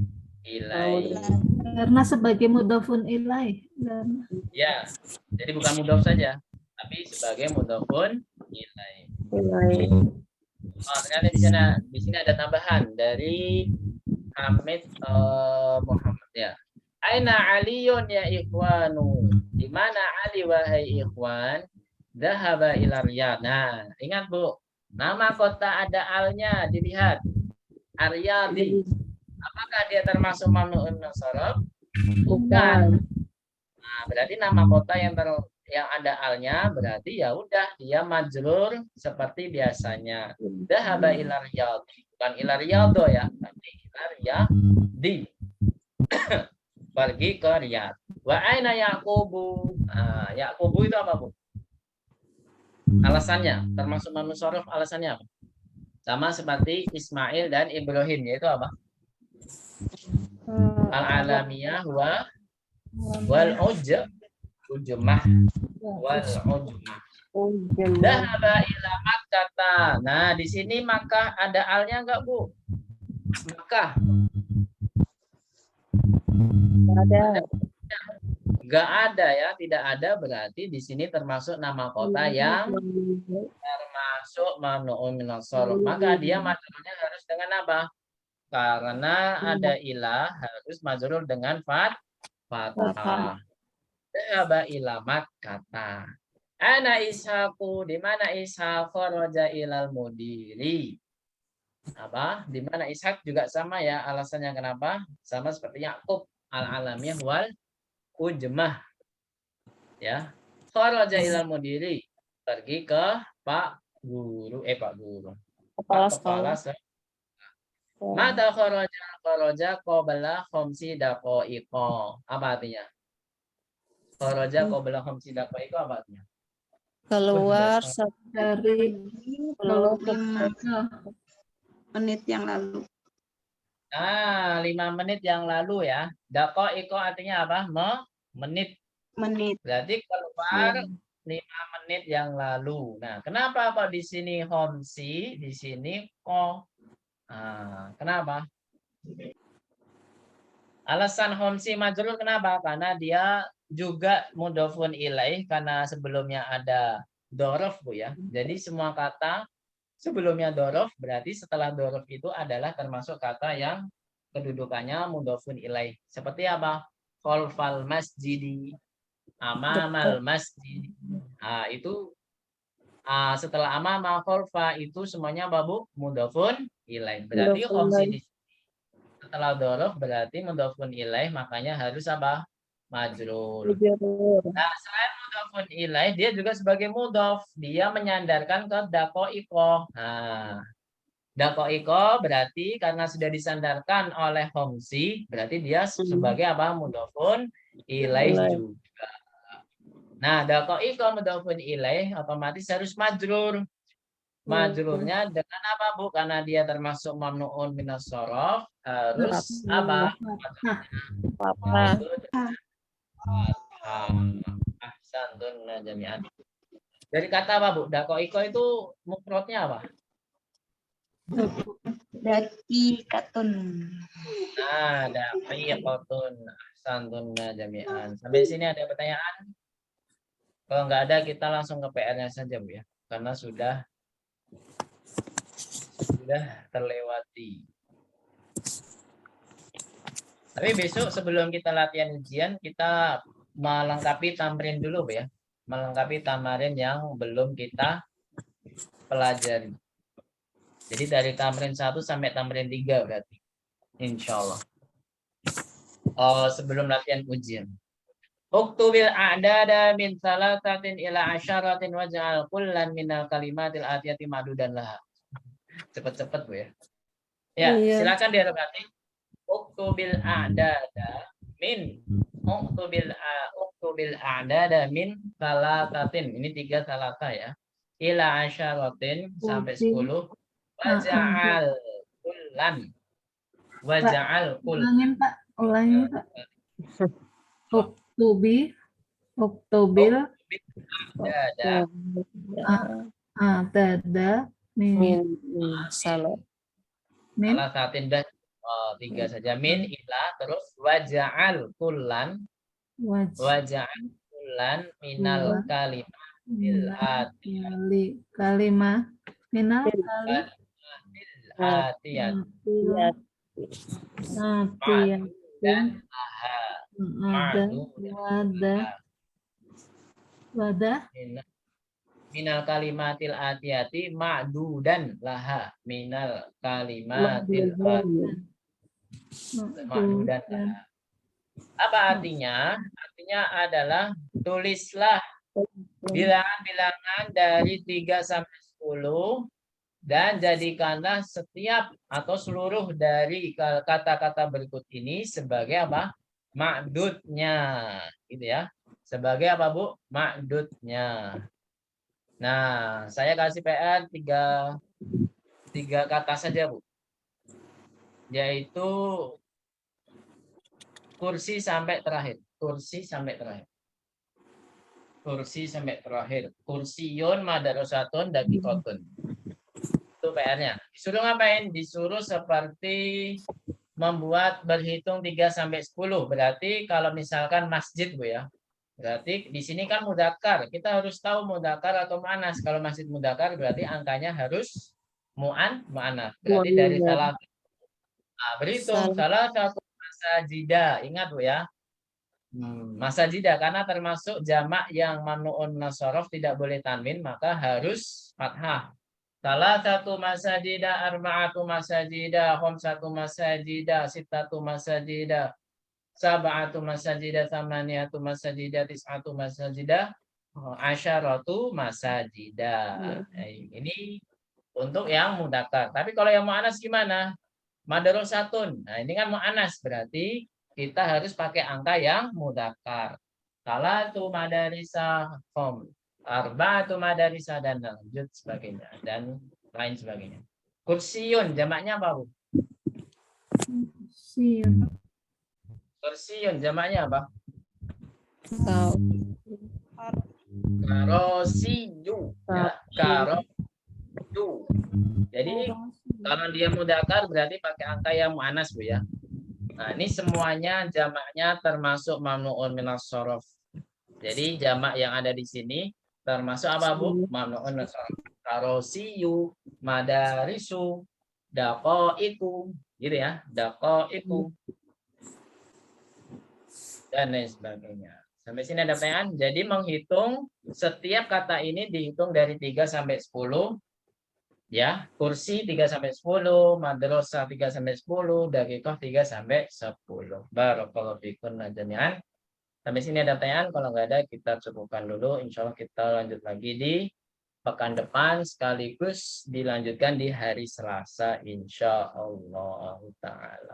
ilaih. Karena sebagai mudhofun ilaih. Ya, jadi bukan mudhof saja, tapi sebagai mudhofun ilaih. Ternyata di sini ada tambahan dari Hamid Muhammad ya. Aina Aliyun ya ikhwanu. Di mana Ali wahai ikhwan? Dhahaba ila Riyadh. Nah, ingat Bu, nama kota ada alnya, dilihat. Aryadi. Apakah dia termasuk mamnu'un min as-sarf? Bukan. Nah, berarti nama kota yang ada alnya berarti ya udah dia majrur seperti biasanya. Dhahaba ila Riyadh. Bukan ila Riyadh ya, tapi ila Riyadhi. Pergi ke Riyadh. Wa aina Yaqubu? Nah, Yaqubu itu apa, Bu? Alasannya, termasuk mamnu shorof, alasannya apa? Sama seperti Ismail dan Ibrahim, yaitu apa? Al-alamiyah wal ujmah wal ujmah. Dhahaba ila Makkah. Nah, di sini Makkah ada alnya enggak, Bu? Makkah. Ada. Enggak ada ya, tidak ada, berarti di sini termasuk nama kota yang termasuk mamnu'un min as-sarf. Maka dia majrurnya harus dengan apa? Karena ada ilah harus majrur dengan fathah. Dhahaba ila Makkah. Ana Ishaqu, di mana Ishaq kharaja ilal mudiri? Apa? Di mana Ishaq juga sama ya, alasannya kenapa? Sama seperti Yakub, al-alamiyah wal ujmah. Ya. Kharaja ilal mudiri, pergi ke Pak Guru, Kepala Kepala sekolah. Mata kharaja qabla khamsi daqaiqa. Apa artinya? Kharaja qabla khamsi daqaiqa apa artinya? Keluar Dari keluar 5 menit yang lalu. Nah, 5 menit yang lalu ya. Daqaiqa artinya apa? Menit. Menit. Berarti keluar 5 menit yang lalu. Nah, kenapa kok di sini khamsi, di sini ko? Nah, kenapa? Alasan khamsi majrur kenapa? Karena dia juga mudhofun ilaih, karena sebelumnya ada dhorof, Bu ya. Jadi semua kata sebelumnya dhorof berarti setelah dhorof itu adalah termasuk kata yang kedudukannya mudhofun ilaih. Seperti apa? Khalfal masjidi, amamal masjid. Nah, itu setelah amama khalfa itu semuanya apa, Bu? Mudhofun ilaih. Berarti khamsi di setelah dhorof berarti mudhofun ilaih, makanya harus apa? Majrur. Nah, selain mudhofun ilaih, dia juga sebagai mudhof. Dia menyandarkan ke daqaiqa. Nah, daqaiqa berarti karena sudah disandarkan oleh khamsi, berarti dia sebagai apa? Mudhofun ilaih juga. Nah, daqaiqa mudhofun ilaih otomatis harus majrur. Majrurnya dengan apa, Bu? Karena dia termasuk mamnu'un minas shorof, harus apa? Apa? Ahsantun jami'an. Dari kata apa, Bu? Daqaiqa itu mufradnya apa? Daqiqatun. Nah, daqiqatun. Ahsantun jami'an. Sampai sini ada pertanyaan? Kalau nggak ada, kita langsung ke PR-nya saja, Bu ya. Karena sudah terlewati. Tapi besok sebelum kita latihan ujian, kita melengkapi tamrin dulu, Bu ya. Melengkapi tamarin yang belum kita pelajari. Jadi dari tamrin 1 sampai tamrin 3 berarti. Insya Allah. Sebelum latihan ujian. Uktubil a'dada min salatatin ila asyaratin waj'al kullan minal kalimatil atiyati ma'dudan laha. Cepat-cepat, Bu ya. Ya, silakan diadaptasi. Uktubil a'dada min uktubil a'dada min salatatin. Ini 3 salata ya. Ila asyaratin sampai 10. Waja'al kullan. Waja'al kullan. Ulangin, Pak. Uktubil tada min salat. Salah satin dan 3 saja. Min ila terus waja'al kullan. Waja'al kullan minal kalimatil kalimah minal dan aha wadah minal kalimatil atiyati ma'dudan laha. Minal kalimatil ma'dudan laha. Apa artinya? Artinya adalah tulislah bilangan-bilangan dari 3 sampai 10 dan jadikanlah setiap atau seluruh dari kata-kata berikut ini sebagai apa? Ma'dudnya, gitu ya. Sebagai apa, Bu? Ma'dudnya. Nah, saya kasih PR tiga kata saja, Bu. Yaitu kursi sampai terakhir. Kursi sampai terakhir. Kursi sampai terakhir. Kursiyun madarosatun dakikotun. Itu PR-nya. Disuruh ngapain? Disuruh seperti membuat berhitung 3 sampai 10. Berarti kalau misalkan masjid, Bu ya. Berarti di sini kan mudzakkar. Kita harus tahu mudzakkar atau muannas. Kalau masjid mudzakkar berarti angkanya harus mu'annas. Berarti dari salah berhitung salah satu masajidah. Ingat, Bu ya. Masajidah karena termasuk jamak yang mamnuun nasorof tidak boleh tanwin, maka harus fathah. Salah satu masajidah, arba'atu masajidah, khamsatu masajidah, sittatu masajidah, sab'atu masajidah, thamaniyatu masajidah, tis'atu masajidah, asyaratu masajidah. Ini untuk yang mudzakkar. Tapi kalau yang mu'annas gimana? Madarosatun. Nah, ini kan mu'annas berarti kita harus pakai angka yang mudzakkar. Salatu madarisa khom. Arba'atu madarisa dan lanjut sebagainya dan lain sebagainya. Kursiyun jamaknya apa, Bu? Kursiyun jamaknya apa? Karosiyu. Ya, karosiyu. Jadi kalau dia mudzakkar berarti pakai angka yang muannas, Bu ya. Nah, ini semuanya jamaknya termasuk mamnuun minas shorof. Jadi jamak yang ada di sini termasuk apa, Bu? Mamnuun minas shorof. Karosiyu, madarisu, daqaiku, gitu ya. Daqaiku. Dan lain sebagainya. Sampai sini ada pertanyaan. Jadi menghitung setiap kata ini dihitung dari 3 sampai 10. Ya, kursi 3 sampai 10, madrasah 3 sampai 10, dakikoh 3 sampai 10. Barakallahu fikum jami'an. Sampai sini ada pertanyaan, kalau nggak ada kita cukupkan dulu. Insya Allah kita lanjut lagi di pekan depan sekaligus dilanjutkan di hari Selasa insya Allah taala.